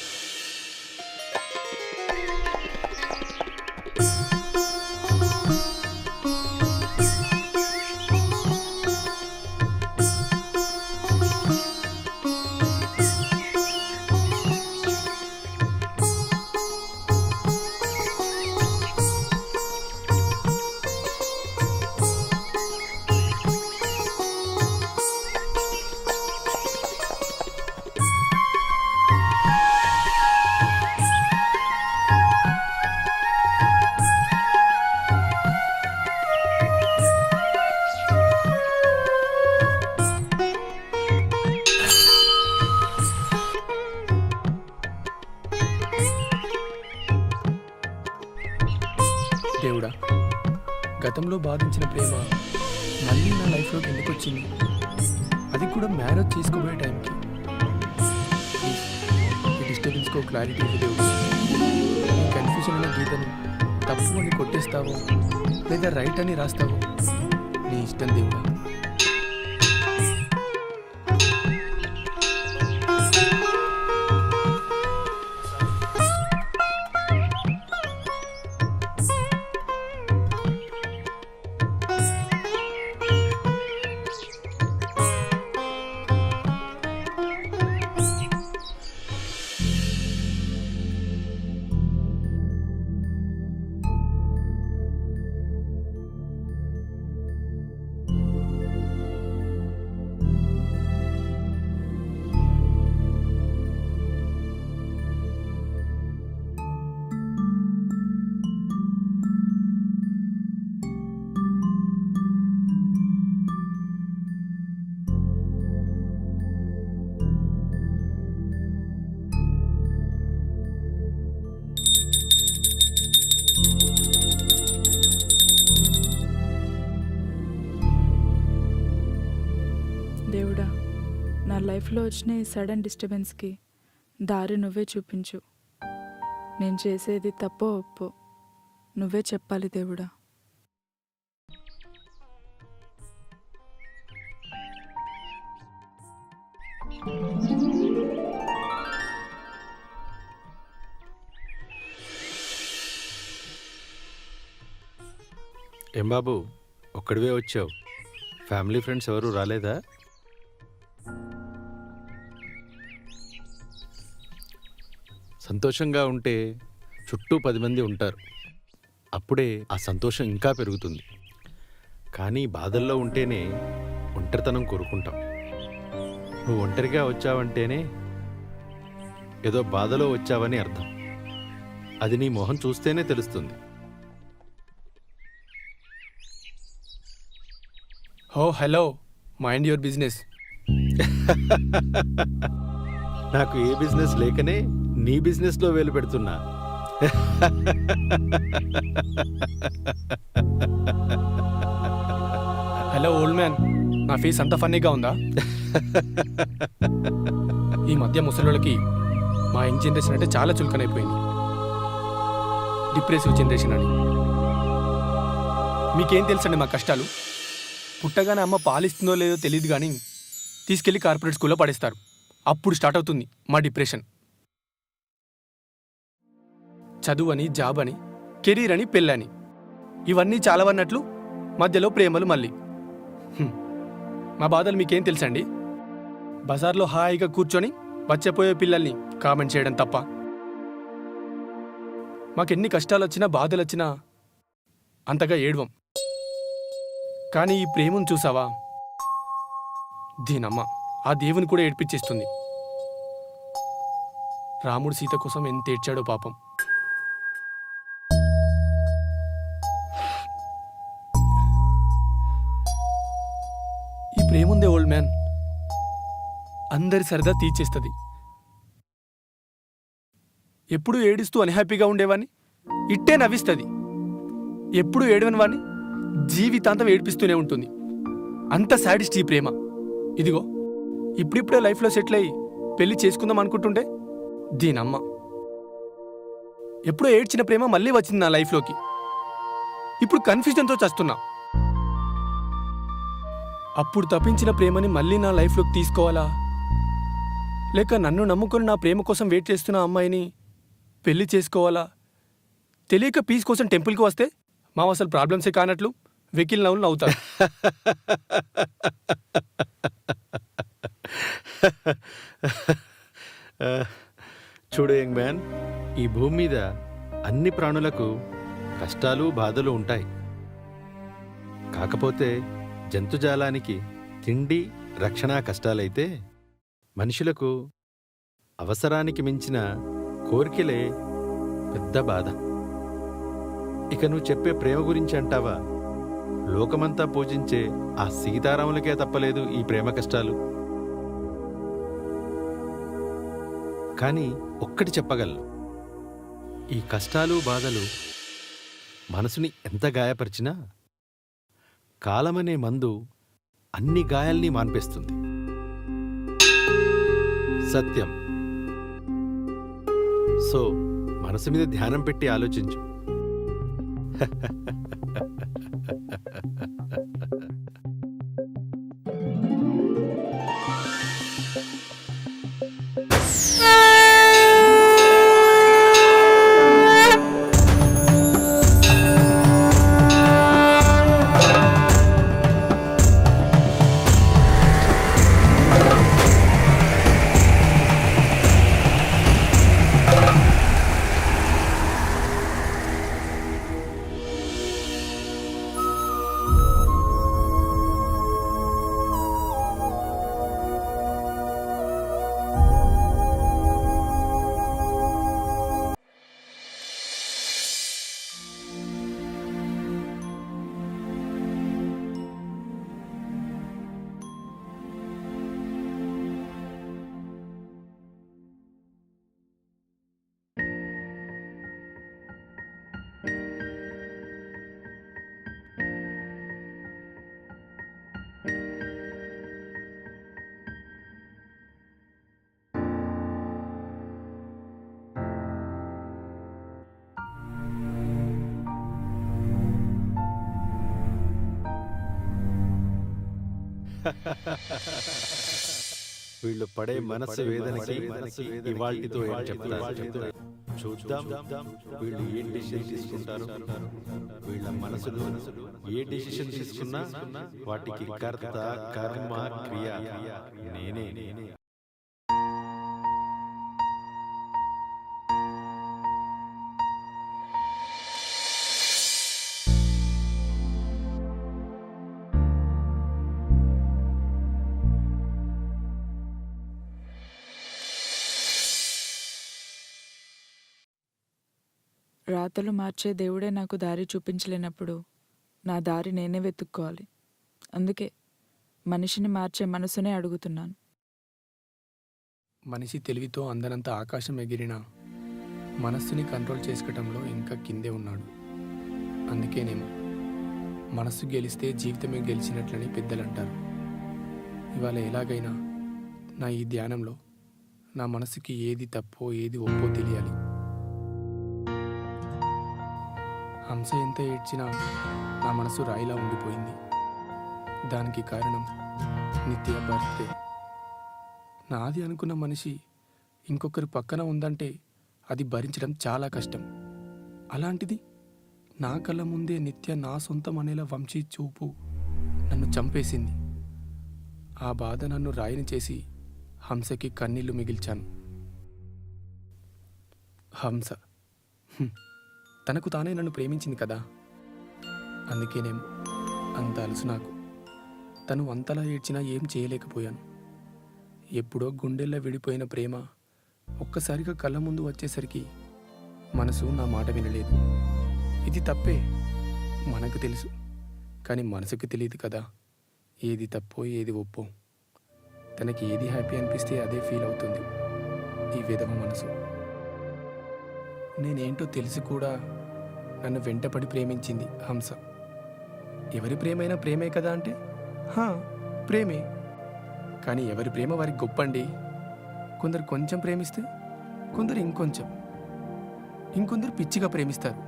దేవుడా, గతంలో బాధించిన ప్రేమ మళ్ళీ నా లైఫ్లోకి ఎందుకు వచ్చింది? అది కూడా మ్యారేజ్ చేసుకోబోయే టైంకి. ప్లీజ్ ఈ డిస్టర్బెన్స్కో క్లారిటీ ఇవ్వు దేవుడు. ఈ కన్ఫ్యూజన్ అనే గీతను తప్పు అని కొట్టేస్తావో లేదా రైట్ అని రాస్తావో నీ ఇష్టం దేవుడా. దేవుడా, నా లైఫ్లో వచ్చిన ఈ సడన్ డిస్టర్బెన్స్కి దారి నువ్వే చూపించు. నేను చేసేది తప్పో ఒప్పో నువ్వే చెప్పాలి దేవుడా. ఏం బాబు, ఒక్కడివే వచ్చావు? ఫ్యామిలీ ఫ్రెండ్స్ ఎవరు రాలేదా? సంతోషంగా ఉంటే చుట్టూ 10 మంది ఉంటారు. అప్పుడే ఆ సంతోషం ఇంకా పెరుగుతుంది. కానీ బాధల్లో ఉంటేనే ఒంటరితనం కోరుకుంటాం. నువ్వు ఒంటరిగా వచ్చావంటేనే ఏదో బాధలో వచ్చావని అర్థం. అది నీ మొహం చూస్తేనే తెలుస్తుంది. ఓ హలో, మైండ్ యువర్ బిజినెస్. నాకు ఏ బిజినెస్ లేకనే నీ బిజినెస్లో వేలు పెడుతున్నా. హలో ఓల్డ్ మ్యాన్, నా ఫేస్ అంత ఫన్నీగా ఉందా? ఈ మధ్య ముసలోళ్ళకి మా యంగ్ జనరేషన్ అంటే చాలా చులకనైపోయింది. డిప్రెసివ్ జనరేషన్ అని. మీకేం తెలుసండి మా కష్టాలు? పుట్టగానే అమ్మ పాలిస్తుందో లేదో తెలియదు కానీ తీసుకెళ్లి కార్పొరేట్ స్కూల్లో పడేస్తారు. అప్పుడు స్టార్ట్ అవుతుంది మా డిప్రెషన్. చదువు అని, జాబ్ అని, కెరీర్ అని, పెళ్ళని, ఇవన్నీ చాలావన్నట్లు మధ్యలో ప్రేమలు మళ్ళీ. మా బాధలు మీకేం తెలుసండి? బజార్లో హాయిగా కూర్చొని వచ్చేపోయే పిల్లల్ని కామెంట్ చేయడం తప్ప. మాకెన్ని కష్టాలు వచ్చినా బాధలు వచ్చినా అంతగా ఏడవం. కానీ ఈ ప్రేమను చూసావా, దీనమ్మ ఆ దేవుని కూడా ఏడ్పించేస్తుంది. రాముడు సీత కోసం ఎంత ఏడ్చాడో పాపం. ఈ ప్రేముందే ఓల్డ్ మ్యాన్, అందరి సరదా తీర్చేస్తుంది. ఎప్పుడు ఏడుస్తూ అన్హ్యాపీగా ఉండేవాడిని ఇట్టే నవ్విస్తుంది. ఎప్పుడు ఏడవని వాడిని జీవితాంతం ఏడిపిస్తూనే ఉంటుంది. అంత సాడిస్ట్ ఈ ప్రేమ. ఇదిగో ఇప్పుడిప్పుడే లైఫ్లో సెటిల్ అయ్యి పెళ్లి చేసుకుందాం అనుకుంటుంటే దీనమ్మ. ఎప్పుడో ఏడ్చిన ప్రేమ మళ్ళీ వచ్చింది నా లైఫ్లోకి. ఇప్పుడు కన్ఫ్యూజన్తో చస్తున్నా. అప్పుడు తప్పించిన ప్రేమని మళ్ళీ నా లైఫ్లోకి తీసుకోవాలా, లేక నన్ను నమ్ముకొని నా ప్రేమ కోసం వెయిట్ చేస్తున్న అమ్మాయిని పెళ్లి చేసుకోవాలా? తెలియక పీస్ కోసం టెంపుల్కి వస్తే మా అసలు ప్రాబ్లమ్సే కానట్లు వెకిల్ నవ్వులు నవ్వుతారు. చూడు యంగ్ మ్యాన్, ఈ భూమి మీద అన్ని ప్రాణులకు కష్టాలు బాధలు ఉంటాయి. కాకపోతే జంతుజాలానికి తిండి రక్షణ కష్టాలైతే మనుషులకు అవసరానికి మించిన కోరికలే పెద్ద బాధ. ఇక నువ్వు చెప్పే ప్రేమ గురించి అంటావా? లోకమంతా పూజించే ఆ సీతారాములకే తప్పలేదు ఈ ప్రేమ కష్టాలు. కానీ ఒక్కటి చెప్పగలను, ఈ కష్టాలు బాధలు మనసుని ఎంత గాయపరిచినా కాలమనే మందు అన్ని గాయాల్ని మాన్పేస్తుంది. సత్యం. సో మనసు మీద ధ్యానం పెట్టి ఆలోచించు. వీళ్ళు పడే మనసు వేదనకి ఇవాల్టితో ఏం చెప్తారు చూద్దాం. వీళ్ళు ఏ డిసిషన్ తీసుకుంటారు. వీళ్ళ మనసులో ఏ డిసిషన్ తీసుకున్నా వాటికి కర్త కర్మ క్రియ నేనే. రాతలు మార్చే దేవుడే నాకు దారి చూపించలేనప్పుడు నా దారి నేనే వెతుక్కోవాలి. అందుకే మనిషిని మార్చే మనసునే అడుగుతున్నాను. మనిషి తెలివితో అందనంత ఆకాశం ఎగిరినా మనస్సుని కంట్రోల్ చేసుకోవటంలో ఇంకా కిందే ఉన్నాడు. అందుకేనేమో మనస్సు గెలిస్తే జీవితమే గెలిచినట్లని పెద్దలు అంటారు. ఇవాళ ఎలాగైనా నా ఈ ధ్యానంలో నా మనసుకి ఏది తప్పో ఏది ఒప్పో తెలియాలి. హంస ఎంత ఏడ్చినా నా మనసు రాయిలా ఉండిపోయింది. దానికి కారణం నిత్య బర్త్డే. నాది అనుకున్న మనిషి ఇంకొకరి పక్కన ఉందంటే అది భరించడం చాలా కష్టం. అలాంటిది నా కళ్ళ ముందే నిత్య నా సొంతం అనేలా వంశీ చూపు నన్ను చంపేసింది. ఆ బాధ నన్ను రాయిని చేసి హంసకి కన్నీళ్లు మిగిల్చాను. హంస తనకు తానే నన్ను ప్రేమించింది కదా, అందుకేనేమో అంత అలుసు నాకు. తను అంతలా ఏడ్చినా ఏం చేయలేకపోయాను. ఎప్పుడో గుండెల్లో విడిపోయిన ప్రేమ ఒక్కసారిగా కళ్ళ ముందు వచ్చేసరికి మనసు నా మాట వినలేదు. ఇది తప్పే మనకు తెలుసు, కానీ మనసుకు తెలియదు కదా ఏది తప్పో ఏది ఒప్పో. తనకి ఏది హ్యాపీ అనిపిస్తే అదే ఫీల్ అవుతుంది ఈ విధవ మనసు. నేనేంటో తెలిసి కూడా నన్ను వెంటపడి ప్రేమించింది హంస. ఎవరి ప్రేమైనా ప్రేమే కదా అంటే ప్రేమే. కానీ ఎవరి ప్రేమ వారికి గొప్పండి. కొందరు కొంచెం ప్రేమిస్తే కొందరు ఇంకొందరు పిచ్చిగా ప్రేమిస్తారు.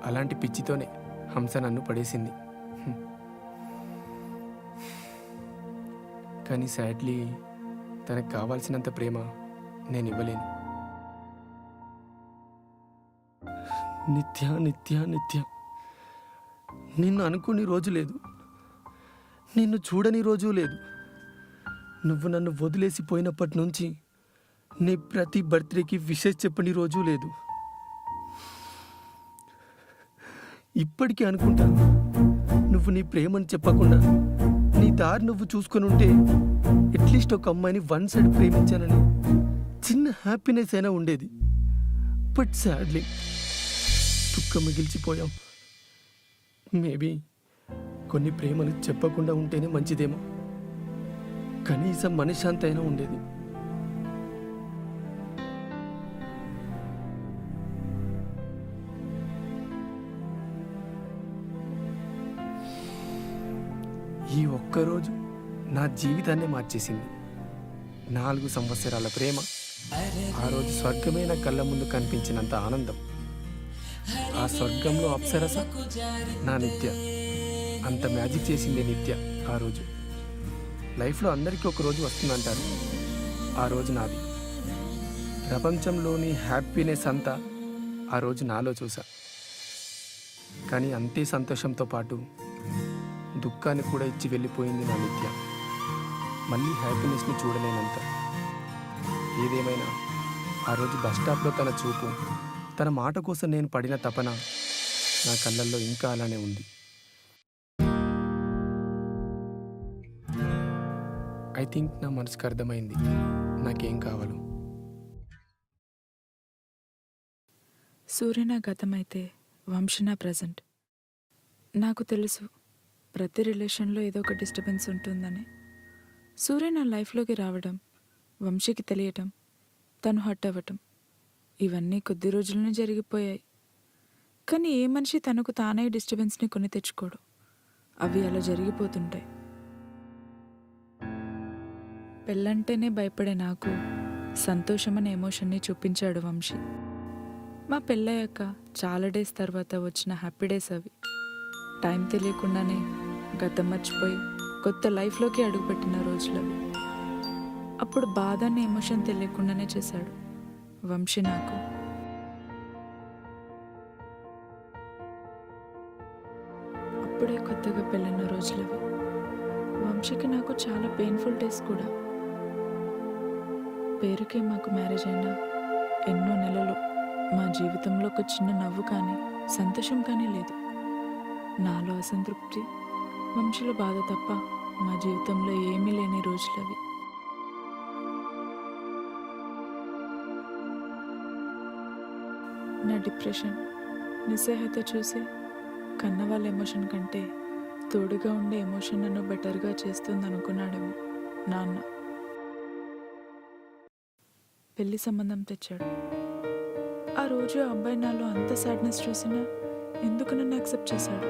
అలాంటి పిచ్చితోనే హంస నన్ను పడేసింది. కానీ సాడ్లీ తనకు కావాల్సినంత ప్రేమ నేను ఇవ్వలేను. నిత్య నిత్య నిత్య నిన్ను అనుకుని రోజు లేదు, నిన్ను చూడని రోజు లేదు. నువ్వు నన్ను వదిలేసిపోయినప్పటి నుంచి నీ ప్రతి బర్త్డేకి విషెస్ చెప్పని రోజు లేదు. ఇప్పటికీ అనుకుంటా నువ్వు నీ ప్రేమను చెప్పకుండా నీ దారి నువ్వు చూసుకొని ఉంటే అట్లీస్ట్ ఒక అమ్మాయిని వన్ సైడ్ ప్రేమించానని చిన్న హ్యాపీనెస్ అయినా ఉండేది. బట్ సాడ్లీ దుఃఖం మిగిల్చిపోయాం. మేబీ కొన్ని ప్రేమలు చెప్పకుండా ఉంటేనే మంచిదేమో. కనీసం మనశ్శాంతి అయినా ఉండేది. ఈ ఒక్కరోజు నా జీవితాన్నే మార్చేసింది. 4 సంవత్సరాల ప్రేమ ఆ రోజు స్వర్గమే నా కళ్ళ ముందు కనిపించినంత ఆనందం. ఆ స్వర్గంలో అప్సరస నా నిత్య. అంత మ్యాజిక్ చేసింది నిత్య ఆ రోజు. లైఫ్లో అందరికీ ఒక రోజు వస్తుందంటారు, ఆ రోజు నాది. ప్రపంచంలోని హ్యాపీనెస్ అంతా ఆ రోజు నాలో చూసా. కానీ అంతే సంతోషంతో పాటు దుఃఖాన్ని కూడా ఇచ్చి వెళ్ళిపోయింది నా నిత్య. మళ్ళీ హ్యాపీనెస్ని చూడలేనంత. ఏదేమైనా ఆ రోజు బస్ స్టాప్లో తన చూపు, తన మాట కోసం నేను పడిన తపన నా కళ్ళల్లో ఇంకా అలానే ఉంది. ఐ థింక్ నా మనసుకు అర్థమైంది నాకేం కావాలో. సూర్య నా గతమైతే వంశీ నా ప్రజెంట్. నాకు తెలుసు ప్రతి రిలేషన్లో ఏదో ఒక డిస్టర్బెన్స్ ఉంటుందని. సూర్య నా లైఫ్లోకి రావడం, వంశీకి తెలియటం, తను హర్ట్ అవ్వటం, ఇవన్నీ కొద్ది రోజులనే జరిగిపోయాయి. కానీ ఏ మనిషి తనకు తానే డిస్టర్బెన్స్ని కొని తెచ్చుకోడు. అవి అలా జరిగిపోతుంటాయి. పెళ్ళంటేనే భయపడే నాకు సంతోషం అనే ఎమోషన్ని చూపించాడు వంశీ. మా పెళ్ళయ్యాక చాలా డేస్ తర్వాత వచ్చిన హ్యాపీ డేస్ అవి. టైం తెలియకుండానే గతం మర్చిపోయి కొత్త లైఫ్లోకి అడుగుపెట్టిన రోజులు అవి. అప్పుడు బాధ అనే ఎమోషన్ తెలియకుండానే చేశాడు వంశీ నాకు. అప్పుడే కొత్తగా పెళ్ళిన రోజులవి. వంశీకి నాకు చాలా పెయిన్ఫుల్ డేస్ కూడా. పేరుకే మాకు మ్యారేజ్ అయినా ఎన్నో నెలలు మా జీవితంలో ఒక చిన్న నవ్వు కానీ సంతోషం కానీ లేదు. నాలో అసంతృప్తి, వంశీలో బాధ తప్ప మా జీవితంలో ఏమీ లేని రోజులవి. నా డిప్రెషన్, నిస్సహాయత చూసి కన్న వాళ్ళ ఎమోషన్ కంటే తోడుగా ఉండే ఎమోషన్ నన్ను బెటర్గా చేస్తుంది అనుకున్నాడేమో నాన్న. పెళ్లి సంబంధం తెచ్చాడు. ఆ రోజు ఆ అబ్బాయి నాలో అంత సాడ్నెస్ చూసినా ఎందుకు నన్ను యాక్సెప్ట్ చేశాడు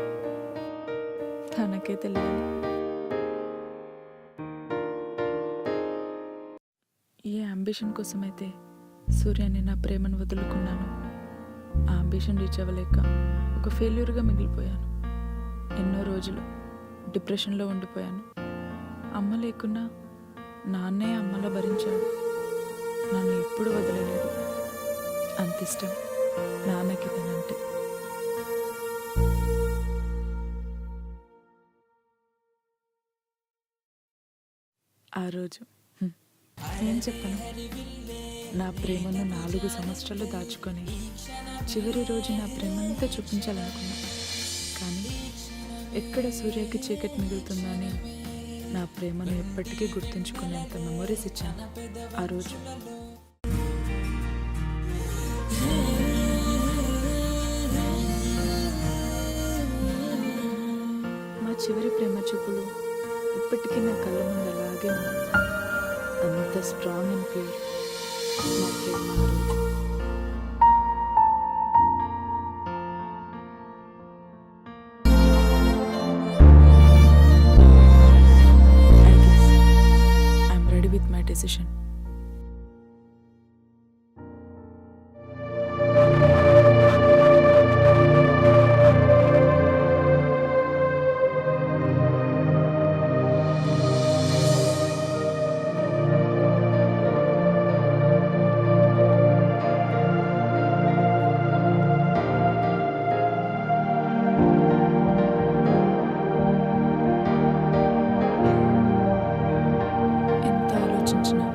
తనకే తెలియాలి. ఏ అంబిషన్ కోసమైతే సూర్యని నా ప్రేమను వదులుకున్నాను, ఆ అంబిషన్ రీచ్ అవ్వలేక ఒక ఫెయిల్యూర్గా మిగిలిపోయాను. ఎన్నో రోజులు డిప్రెషన్లో ఉండిపోయాను. అమ్మ లేకున్నా నాన్నే అమ్మలా భరించాడు. నన్ను ఎప్పుడు వదలలేదు. అంత ఇష్టం నాన్నకి నేనంటే. ఆ రోజు ఏం చెప్పను, నా ప్రేమను 4 సంవత్సరాలు దాచుకొని చివరి రోజు నా ప్రేమంతా చూపించాలనుకున్నా. కానీ ఎక్కడ సూర్యకి చీకటి మిగులుతుందని నా ప్రేమను ఎప్పటికీ గుర్తుంచుకునేంత మెమొరీస్ ఇచ్చాను ఆ రోజు. మా చివరి ప్రేమ చూపులు ఇప్పటికీ నా కళ్ళ ముందు అలాగే ఉన్నాయి. అంత స్ట్రాంగ్ అండ్ ప్యూర్ మా ప్రేమ ఆ రోజు. I guess I'm ready with my decision. ఎంత ఆలోచించినా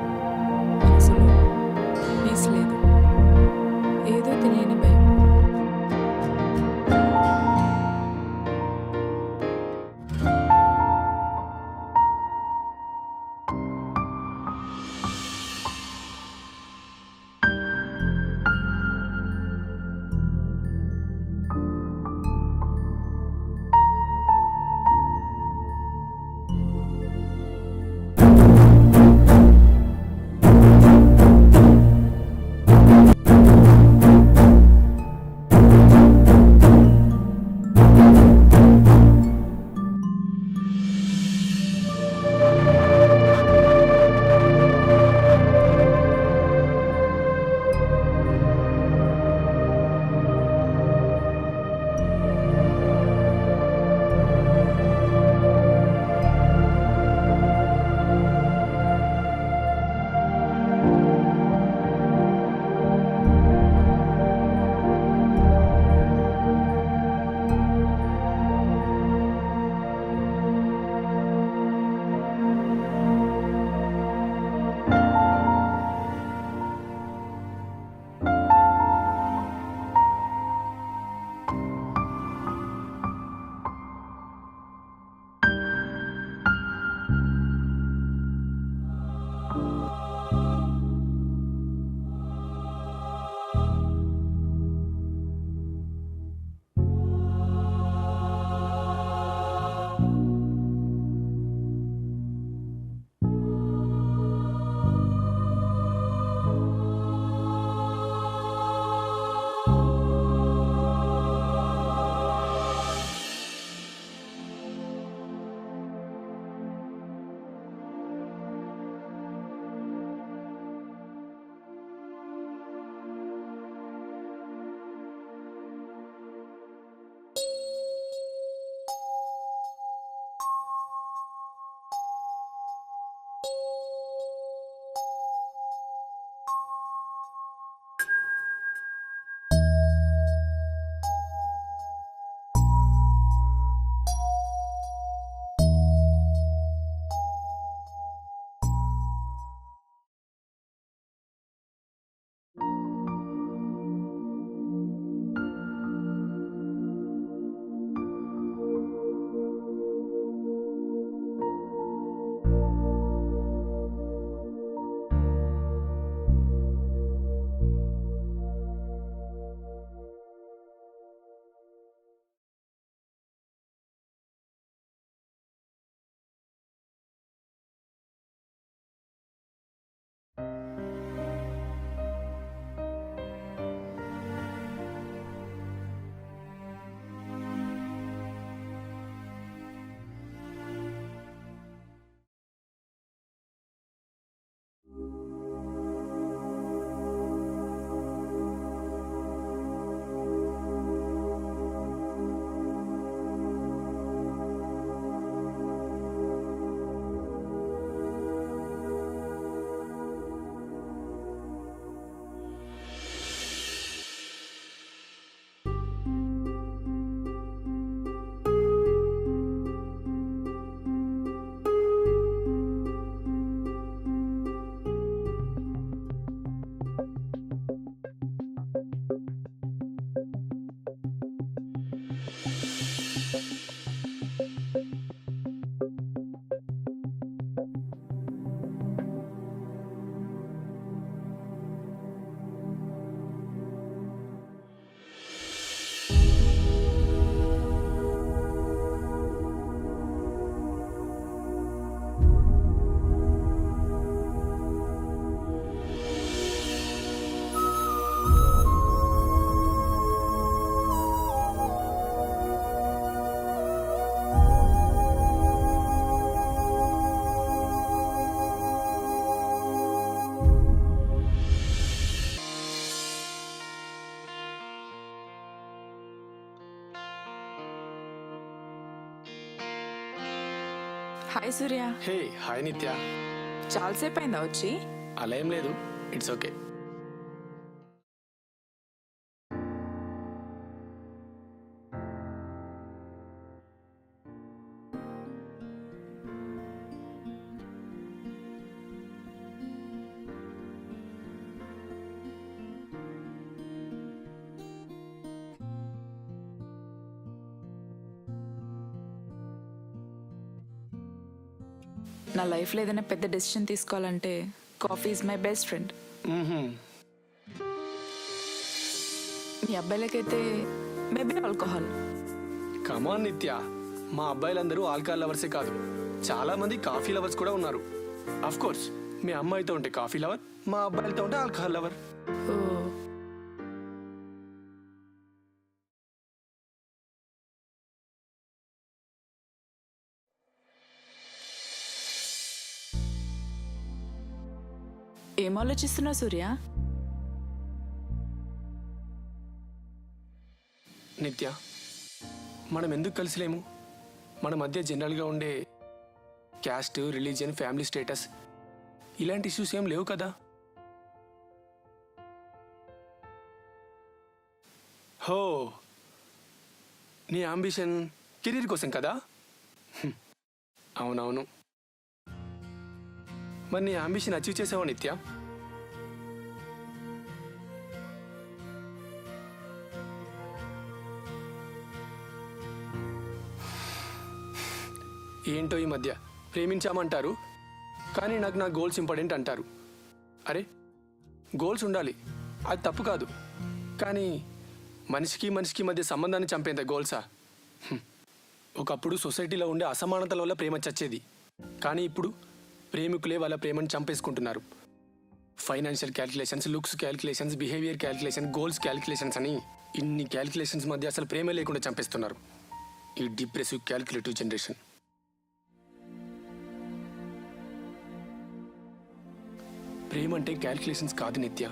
హాయ్ సూర్య. హే హాయ్ నిత్య. చాలాసేపు అయిందా వచ్చి? అలా ఏం లేదు, ఇట్స్ ఓకే. నా లైఫ్లో ఏదైనా పెద్ద డెసిషన్ తీసుకోవాలంటే coffee is my best friend. మీ అబ్బాయిలకైతే మేబీ ఆల్కహాల్. కమాన్ నిత్య, మా అబ్బాయిలందరూ ఆల్కహాల్ లవర్సే కాదు, చాలా మంది కాఫీ లవర్స్ కూడా ఉన్నారు. అఫ్ కోర్స్ మీ అమ్మాయితో ఉంటే కాఫీ లవర్, మా అబ్బాయిలతో ఉంటే ఆల్కహాల్ లవర్. ఓ, ఏం ఆలోచిస్తున్నావు సూర్య? నిత్య, మనం ఎందుకు కలిసిలేము? మన మధ్య జనరల్గా ఉండే క్యాస్ట్, రిలీజియన్, ఫ్యామిలీ స్టేటస్ ఇలాంటి ఇష్యూస్ ఏం లేవు కదా. హో, నీ అంబిషన్ కెరీర్ కోసం కదా? అవునవును. మరి నీ అంబిషన్ అచీవ్ చేసావా నిత్య? ఏంటో ఈ మధ్య ప్రేమించామంటారు, కానీ నాకు నా గోల్స్ ఇంపార్టెంట్ అంటారు. అరే, గోల్స్ ఉండాలి, అది తప్పు కాదు, కానీ మనిషికి మనిషికి మధ్య సంబంధాన్ని చంపేంత గోల్సా? ఒకప్పుడు సొసైటీలో ఉండే అసమానతల వల్ల ప్రేమ చచ్చేది, కానీ ఇప్పుడు ప్రేమికులే వాళ్ళ ప్రేమను చంపేసుకుంటున్నారు. Financial calculations, looks calculations, behaviour calculation, goals calculations అని ఇన్ని క్యాలిక్యులేషన్స్ మధ్య అసలు ప్రేమే లేకుండా చంపేస్తున్నారు ఈ డిప్రెసివ్ క్యాలిక్యులేటివ్ జనరేషన్. ప్రేమ అంటే క్యాలిక్యులేషన్స్ కాదు నిత్య.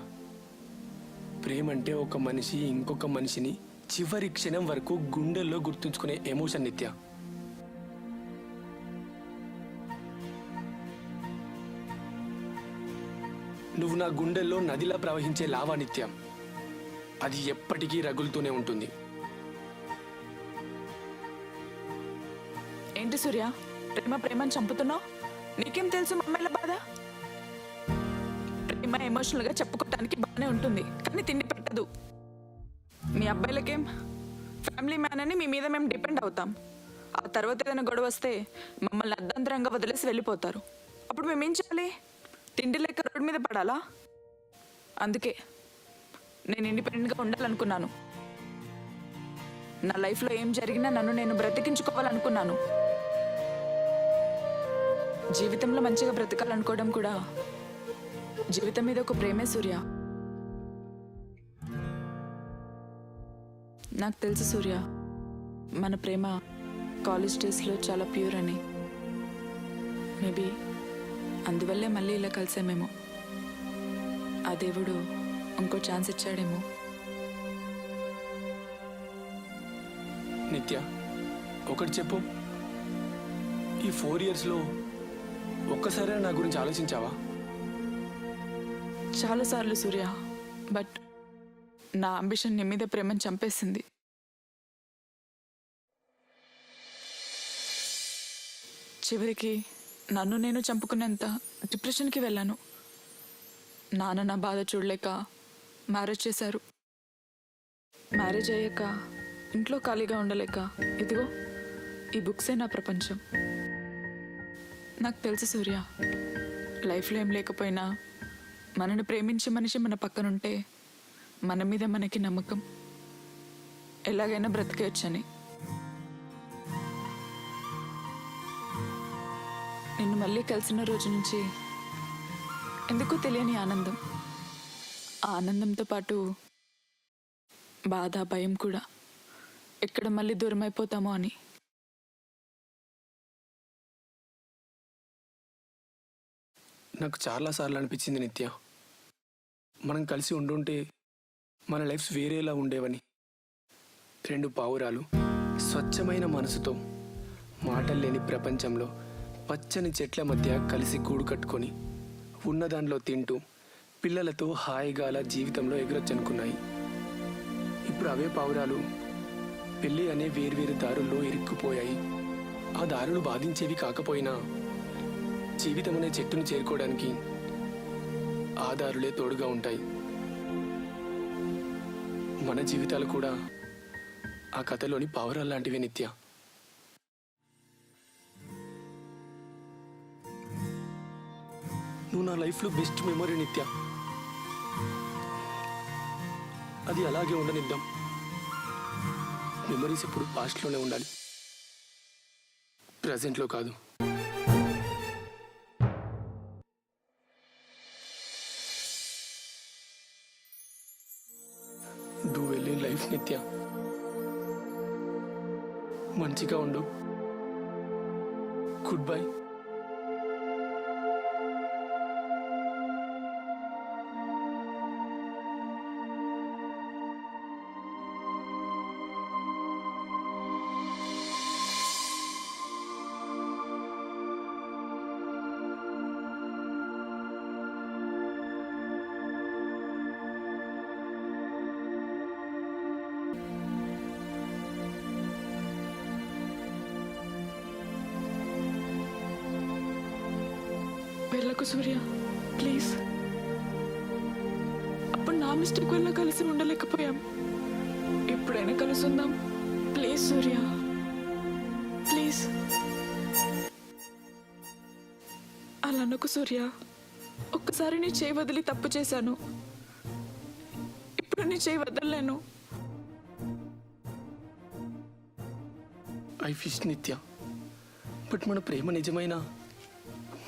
ప్రేమ అంటే ఒక మనిషి ఇంకొక మనిషిని చివరి క్షణం వరకు గుండెల్లో గుర్తుంచుకునే ఎమోషన్ నిత్య. నువ్వు నా గుండెల్లో నదిలా ప్రవహించే లావా నిత్యం, అది ఎప్పటికీ రగులుతూనే ఉంటుంది. ఏంటి సూర్య, ప్రేమ ప్రేమని చంపుతున్నావు? నీకేం తెలుసు మా అమ్మాయిల బాధ? ప్రేమ ఎమోషనల్గా చెప్పుకోవటానికి బాగానే ఉంటుంది, కానీ తిండి పెట్టదు. మీ అబ్బాయిలకేం ఫ్యామిలీ మ్యాన్ అని మీ మీద మేము డిపెండ్ అవుతాం. ఆ తర్వాత ఏదైనా గొడవ వస్తే మమ్మల్ని అర్ధంతరంగా వదిలేసి వెళ్ళిపోతారు. అప్పుడు మేమేం చేయాలి? తిండి లేక రోడ్డు మీద పడాలా? అందుకే నేను ఇండిపెండెంట్గా ఉండాలనుకున్నాను. నా లైఫ్లో ఏం జరిగినా నన్ను నేను బ్రతికించుకోవాలనుకున్నాను. జీవితంలో మంచిగా బ్రతకాలనుకోవడం కూడా జీవితం మీద ఒక ప్రేమే సూర్య. నాకు తెలుసు సూర్య, మన ప్రేమ కాలేజ్ డేస్లో చాలా ప్యూర్ అని. మేబీ అందువల్లే మళ్ళీ ఇలా కలిసామేమో. ఆ దేవుడు ఇంకో ఛాన్స్ ఇచ్చాడేమో. నిత్య, ఒకటి చెప్పు, ఈ 4 yearsలో ఒక్కసారి నా గురించి ఆలోచించావా? చాలాసార్లు సూర్య, బట్ నా అంబిషన్ నీ మీద ప్రేమను చంపేసింది. చివరికి నన్ను నేను చంపుకునేంత డిప్రెషన్కి వెళ్ళాను. నాన్న నా బాధ చూడలేక మ్యారేజ్ చేశారు. మ్యారేజ్ అయ్యాక ఇంట్లో ఖాళీగా ఉండలేక ఇదిగో ఈ బుక్సే నా ప్రపంచం. నాకు తెలుసు సూర్య, లైఫ్లో ఏం లేకపోయినా మనని ప్రేమించే మనిషి మన పక్కనుంటే మన మీద మనకి నమ్మకం, ఎలాగైనా బ్రతికేయొచ్చని. నిన్ను మళ్ళీ కలిసిన రోజు నుంచి ఎందుకో తెలియని ఆనందం. ఆ ఆనందంతో పాటు బాధ, భయం కూడా, ఎక్కడ మళ్ళీ దూరం అయిపోతామో అని. నాకు చాలాసార్లు అనిపించింది నిత్య, మనం కలిసి ఉండుంటే మన లైఫ్స్ వేరేలా ఉండేవని. 2 పావురాలు స్వచ్ఛమైన మనసుతో మాటలు లేని ప్రపంచంలో పచ్చని చెట్ల మధ్య కలిసి గూడు కట్టుకొని ఉన్న దానిలో తింటూ పిల్లలతో హాయిగా అలా జీవితంలో ఎగరొచ్చనుకున్నాయి. ఇప్పుడు అవే పావురాలు పెళ్ళి అనే వేర్వేరు దారుల్లో ఇరుక్కుపోయాయి. ఆ దారులు బాధించేవి కాకపోయినా జీవితం అనే చెట్టును చేరుకోవడానికి ఆ దారులే తోడుగా ఉంటాయి. మన జీవితాలు కూడా ఆ కథలోని పావురాలు లాంటివే నిత్య. నువ్వు నా లైఫ్లో బెస్ట్ మెమరీ నిత్య. అది అలాగే ఉండనిద్దాం. మెమరీస్ ఎప్పుడు పాస్ట్లోనే ఉండాలి, ప్రజెంట్లో కాదు. డూ వెల్ ఇన్ లైఫ్ నిత్య. మంచిగా ఉండు. Good bye. వెళ్ళకు సూర్య, ప్లీజ్. అప్పుడు నా మిస్టేక్ వల్ల కలిసి ఉండలేకపోయాం. ఎప్పుడైనా కలుసుందాం ప్లీజ్ సూర్య, ప్లీజ్. అలా అనకు సూర్య. ఒక్కసారి నీ చేయి వదిలి తప్పు చేశాను. ఇప్పుడు నీ చేయి వదలలేను. ఐ విష్ నిత్య, బట్ మన ప్రేమ నిజమైన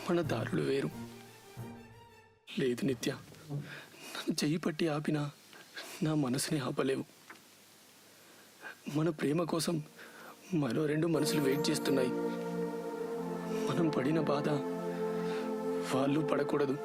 మన దారులు వేరు. లేదు నిత్య, నన్ను చెయ్యి పట్టి ఆపినా నా మనసుని ఆపలేవు. మన ప్రేమ కోసం మరో 2 మనసులు వెయిట్ చేస్తున్నాయి. మనం పడిన బాధ వాళ్ళు పడకూడదు.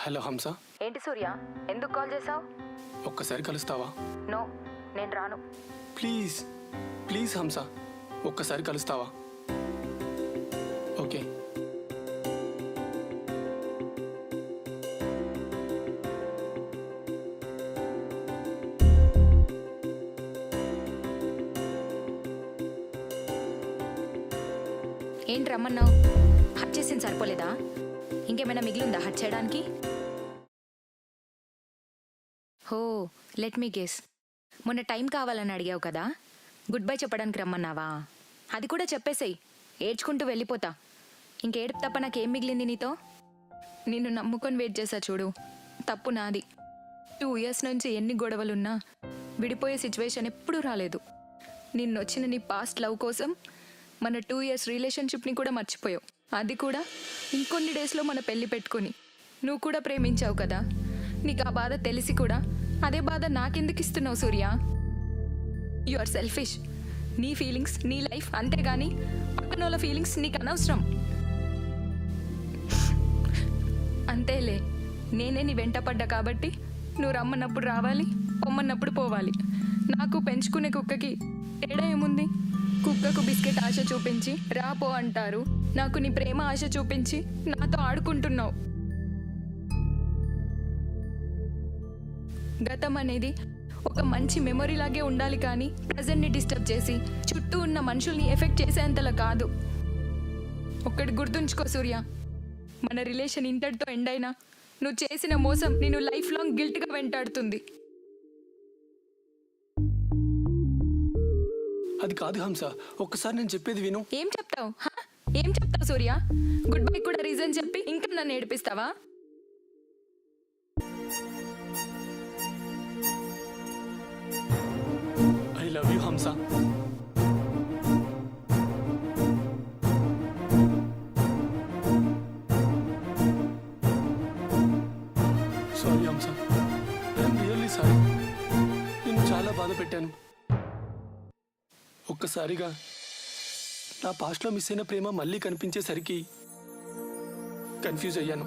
హలో హంస. ఏంటి సూర్య, ఎందుకు కాల్ చేసావు? ఒక్కసారి కలుస్తావా? నో, నేను రాను. ప్లీజ్ ప్లీజ్ హంస, ఒక్కసారి కలుస్తావా? ఓకే. ఏంటి రమ్మన్నావు? హట్ చేసింది సరిపోలేదా? ఇంకేమైనా మిగిలిందా హట్ చేయడానికి? హో, లెట్ మీ గెస్. మొన్న టైం కావాలని అడిగావు కదా, గుడ్ బై చెప్పడానికి రమ్మన్నావా? అది కూడా చెప్పేసేయ్, ఏడ్చుకుంటూ వెళ్ళిపోతా. ఇంకేడుపు తప్ప నాకేం మిగిలింది నీతో? నిన్ను నమ్ముకొని వెయిట్ చేసా చూడు, తప్పు నాది. 2 years నుంచి ఎన్ని గొడవలున్నా విడిపోయే సిచ్యువేషన్ ఎప్పుడూ రాలేదు. నిన్నొచ్చిన నీ పాస్ట్ లవ్ కోసం మన 2 years రిలేషన్షిప్ని కూడా మర్చిపోయావు. అది కూడా ఇంకొన్ని డేస్లో మన పెళ్లి పెట్టుకుని. నువ్వు కూడా ప్రేమించావు కదా, నీకు ఆ బాధ తెలిసి కూడా అదే బాధ నాకెందుకు ఇస్తున్నావు సూర్య? You are selfish. నీ ఫీలింగ్స్ నీ లైఫ్, అంతేగాని పక్కన వాళ్ళ ఫీలింగ్స్ నీకు అనవసరం. అంతేలే, నేనే నీ వెంట పడ్డా కాబట్టి నువ్వు రమ్మన్నప్పుడు రావాలి, పొమ్మన్నప్పుడు పోవాలి. నాకు పెంచుకునే కుక్కకి తేడా ఏముంది? కుక్కకు బిస్కెట్ ఆశ చూపించి రాపో అంటారు, నాకు నీ ప్రేమ ఆశ చూపించి నాతో ఆడుకుంటున్నావు. గతం అనేది ఒక మంచి మెమొరీ లాగే ఉండాలి, కానీ ప్రజెంట్ని డిస్టర్బ్ చేసి చుట్టూ ఉన్న మనుషుల్ని ఎఫెక్ట్ చేసేంతలా కాదు. ఒక్కటి గుర్తుంచుకో సూర్య, మన రిలేషన్ ఇంతటితో ఎండ్ అయినా నువ్వు చేసిన మోసం నేను లైఫ్ లాంగ్ గిల్ట్గా వెంటాడుతుంది. అది కాదు హంస, ఒక్కసారి నేను చెప్పేది విను. ఏం చెప్తావు? ఏం చెప్తావు సూర్య? గుడ్ బై కూడా రీజన్ చెప్పి ఇంకా నన్ను ఏడిపిస్తావా? ఐ లవ్ యూ హంస. సారీ హంస, ఐఎమ్ రియల్లీ సారీ. నేను చాలా బాధ పెట్టాను. ఒక్కసారిగా నా పాస్ట్లో మిస్ అయిన ప్రేమ మళ్ళీ కనిపించేసరికి కన్ఫ్యూజ్ అయ్యాను.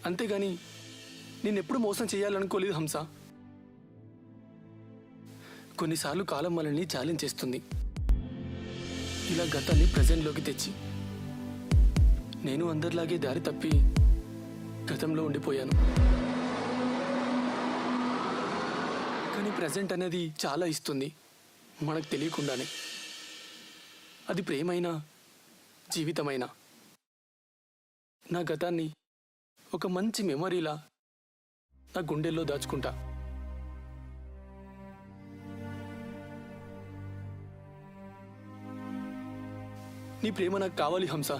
అంతేగాని నేనెప్పుడు మోసం చేయాలనుకోలేదు హంస. కొన్నిసార్లు కాలం మనల్ని ఛాలెంజ్ చేస్తుంది. ఇలా గతాన్ని ప్రజెంట్లోకి తెచ్చి నేను అందరిలాగే దారి తప్పి గతంలో ఉండిపోయాను. కానీ ప్రజెంట్ అనేది చాలా ఇస్తుంది మనకు తెలియకుండానే. అది ప్రేమైనా జీవితమైనా. నా గతాన్ని ఒక మంచి మెమరీలా నా గుండెల్లో దాచుకుంటా. నీ ప్రేమ నాకు కావాలి హంస.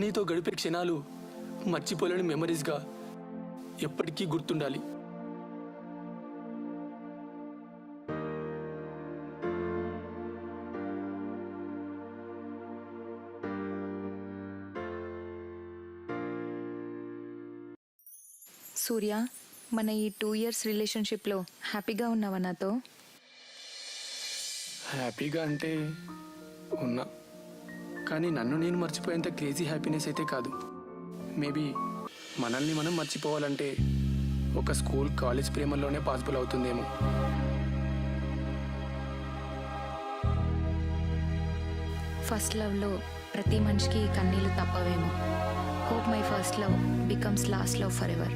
నీతో గడిపే క్షణాలు మర్చిపోలేని మెమరీస్గా ఎప్పటికీ గుర్తుండాలి. సూర్య, మన ఈ 2 years రిలేషన్షిప్లో హ్యాపీగా ఉన్నావా నాతో? హ్యాపీగా అంటే ఉన్నా, కానీ నన్ను నేను మర్చిపోయేంత క్రేజీ హ్యాపీనెస్ అయితే కాదు. మేబీ మనల్ని మనం మర్చిపోవాలంటే ఒక స్కూల్ కాలేజ్ ప్రేమల్లోనే పాసిబుల్ అవుతుందేమో. ఫస్ట్ లవ్లో ప్రతి మనిషికి కన్నీళ్ళు తప్పవేమో. Hope my first love becomes last love forever.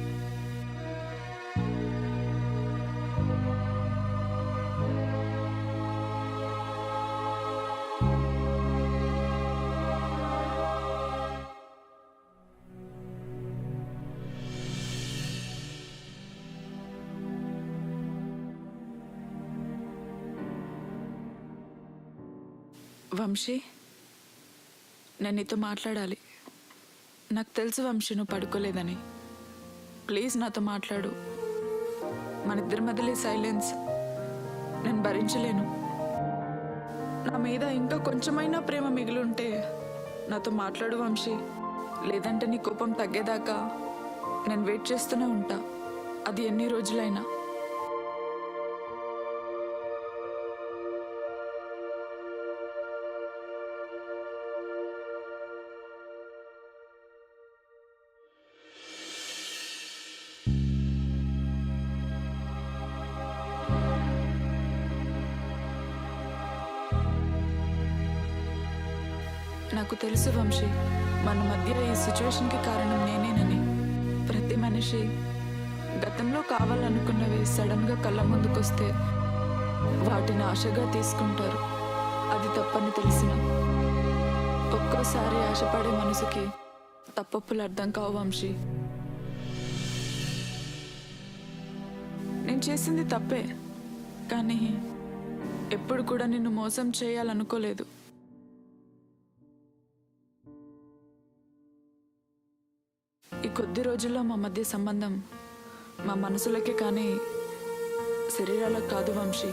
Vamsi, నేను నీతో మాట్లాడాలి. నాకు తెలుసు వంశీ నువ్వు పడుకోలేదని. ప్లీజ్ నాతో మాట్లాడు. మన ఇద్దరి మధ్యలో సైలెన్స్ నేను భరించలేను. నా మీద ఇంకా కొంచెమైనా ప్రేమ మిగిలి ఉంటే నాతో మాట్లాడు వంశీ. లేదంటే నీ కోపం తగ్గేదాకా నేను వెయిట్ చేస్తూనే ఉంటా, అది ఎన్ని రోజులైనా. నాకు తెలుసు వంశీ, మన మధ్య ఈ సిచ్యువేషన్కి కారణం నేనేనని. ప్రతి మనిషి గతంలో కావాలనుకున్నవి సడన్గా కళ్ళ ముందుకొస్తే వాటిని ఆశగా తీసుకుంటారు. అది తప్పని తెలిసిన ఒక్కోసారి ఆశపడే మనసుకి తప్పప్పులు అర్థం కావు వంశీ. నేను చేసింది తప్పే, కానీ ఎప్పుడు కూడా నిన్ను మోసం చేయాలనుకోలేదు. ఈ కొద్ది రోజుల్లో మా మధ్య సంబంధం మా మనసులకే కానీ శరీరాలకు కాదు వంశీ.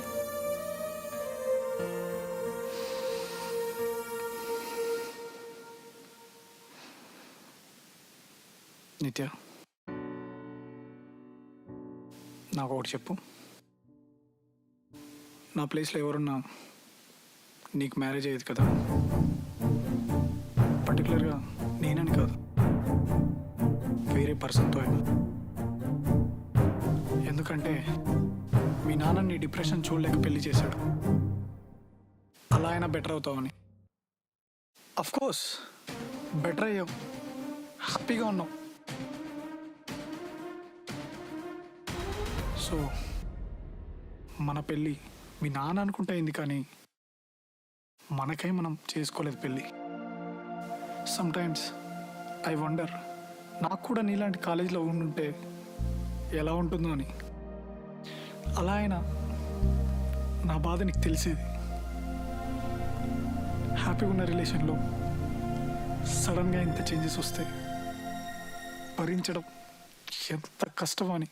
నిత్య, నాకు ఒకటి చెప్పు. నా ప్లేస్లో ఎవరున్నా నీకు మ్యారేజ్ అయ్యేది కదా. పర్టికులర్గా నేనని కాదు, వేరే పర్సన్తో అయినా. ఎందుకంటే మీ నాన్న నీ డిప్రెషన్ చూడలేక పెళ్లి చేశాడు. అలా అయినా బెటర్ అవుతావని. అఫ్కోర్స్ బెటర్ అయ్యావు, హ్యాపీగా ఉన్నావు. సో మన పెళ్ళి మీ నాన్న అనుకుంటే అయింది, కానీ మనకై మనం చేసుకోలేదు పెళ్ళి. సమ్టైమ్స్ ఐ వండర్, నాకు కూడా నీలాంటి కాలేజీలో ఉండుంటే ఎలా ఉంటుందో అని. అలా అయినా నా బాధ నీకు తెలిసేది. హ్యాపీగా ఉన్న రిలేషన్లో సడన్గా ఇంత చేంజెస్ వస్తాయి భరించడం ఎంత కష్టమో అని.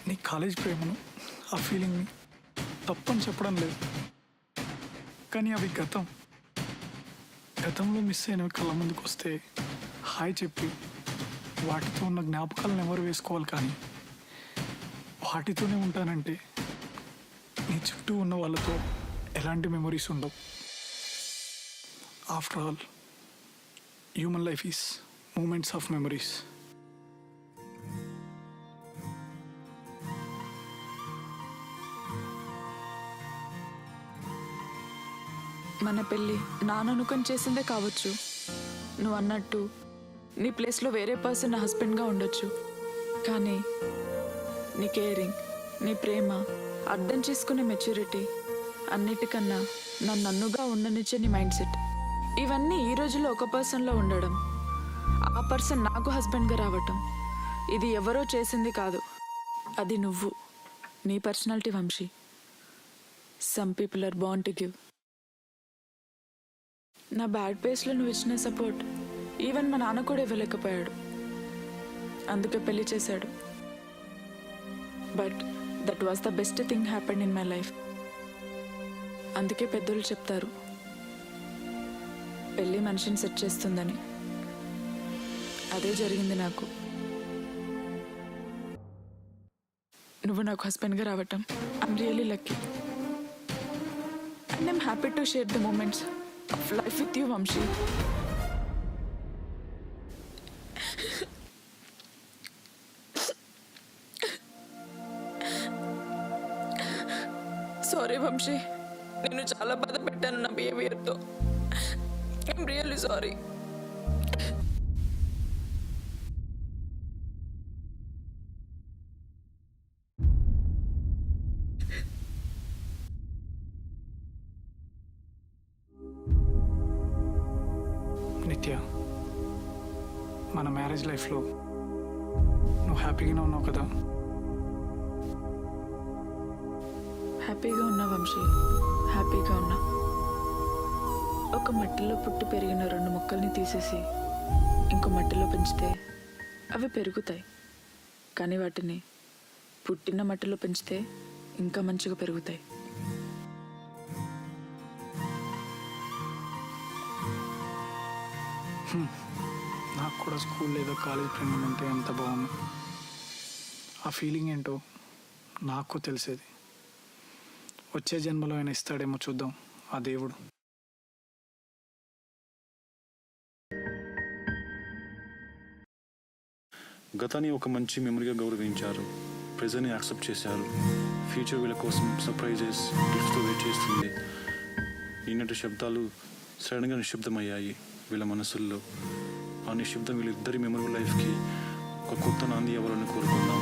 నీ కాలేజ్ ప్రేమను, ఆ ఫీలింగ్ని తప్పని చెప్పడం లేదు, కానీ అవి గతంలో మిస్ అయినవి కళ్ళ ముందుకు వస్తే హాయ్ చెప్పి వాటితో ఉన్న జ్ఞాపకాలను ఎవరు వేసుకోవాలి, కానీ వాటితోనే ఉంటానంటే నీ చుట్టూ ఉన్న వాళ్ళతో ఎలాంటి మెమరీస్ ఉండవు. After all human life is moments of memories. మన పెళ్ళి నాననుకొని చేసిందే కావచ్చు. నువ్వు అన్నట్టు నీ ప్లేస్లో వేరే పర్సన్ నా హస్బెండ్గా ఉండొచ్చు, కానీ నీ కేరింగ్, నీ ప్రేమ, అర్థం చేసుకునే మెచ్యూరిటీ, అన్నిటికన్నా నన్నుగా ఉండనిచ్చే నీ మైండ్ సెట్, ఇవన్నీ ఈ రోజుల్లో ఒక పర్సన్లో ఉండడం, ఆ పర్సన్ నాకు హస్బెండ్గా రావటం, ఇది ఎవరో చేసింది కాదు, అది నువ్వు, నీ personality Vamshi. Some people are born to give. నా బ్యాడ్ పేస్లో నువ్వు ఇచ్చిన సపోర్ట్ ఈవెన్ మా నాన్న కూడా ఇవ్వలేకపోయాడు, అందుకే పెళ్లి చేశాడు. But that was the best thing happened in my life. అందుకే పెద్దోళ్ళు చెప్తారు పెళ్ళి మనిషిని సెట్ చేస్తుందని. అదే జరిగింది నాకు. నువ్వు నాకు హస్బెండ్గా రావటం I'm really lucky and I'm happy to share the moments of life with you, Vamshi. Sorry Vamshi, నేను చాలా బాధ పెట్టాను నా బిహేవియర్తో. I'm really sorry. నిత్య, మన మ్యారేజ్ లైఫ్లో నువ్వు హ్యాపీగానే ఉన్నావు కదా? హ్యాపీగా ఉన్నా వంశీ, హ్యాపీగా ఉన్నా. ఒక మట్టిలో పుట్టి పెరిగిన 2 మొక్కల్ని తీసేసి ఇంకో మట్టిలో పెంచితే అవి పెరుగుతాయి, కానీ వాటిని పుట్టిన మట్టిలో పెంచితే ఇంకా మంచిగా పెరుగుతాయి. నాకు కూడా స్కూల్ లేదా కాలేజ్ ఫ్రెండ్ ఉంటే ఎంత బాగుంది. ఆ ఫీలింగ్ ఏంటో నాకు తెలిసేది. వచ్చే జన్మలో ఆయన ఇస్తాడేమో, చూద్దాం ఆ దేవుడు. గతాన్ని ఒక మంచి మెమరీగా గౌరవించారు, ప్రెజెంట్ని యాక్సెప్ట్ చేశారు. ఫ్యూచర్ వీళ్ళ కోసం సర్ప్రైజెస్, గిఫ్ట్స్తో వెయిట్ చేస్తుంది. ఈనాటి శబ్దాలు సడన్గా నిశ్శబ్దమయ్యాయి వీళ్ళ మనసుల్లో. ఆ నిశ్శబ్దం వీళ్ళిద్దరి మెమరీ లైఫ్కి ఒక కొత్త నాంది అవ్వాలని కోరుకుందాం.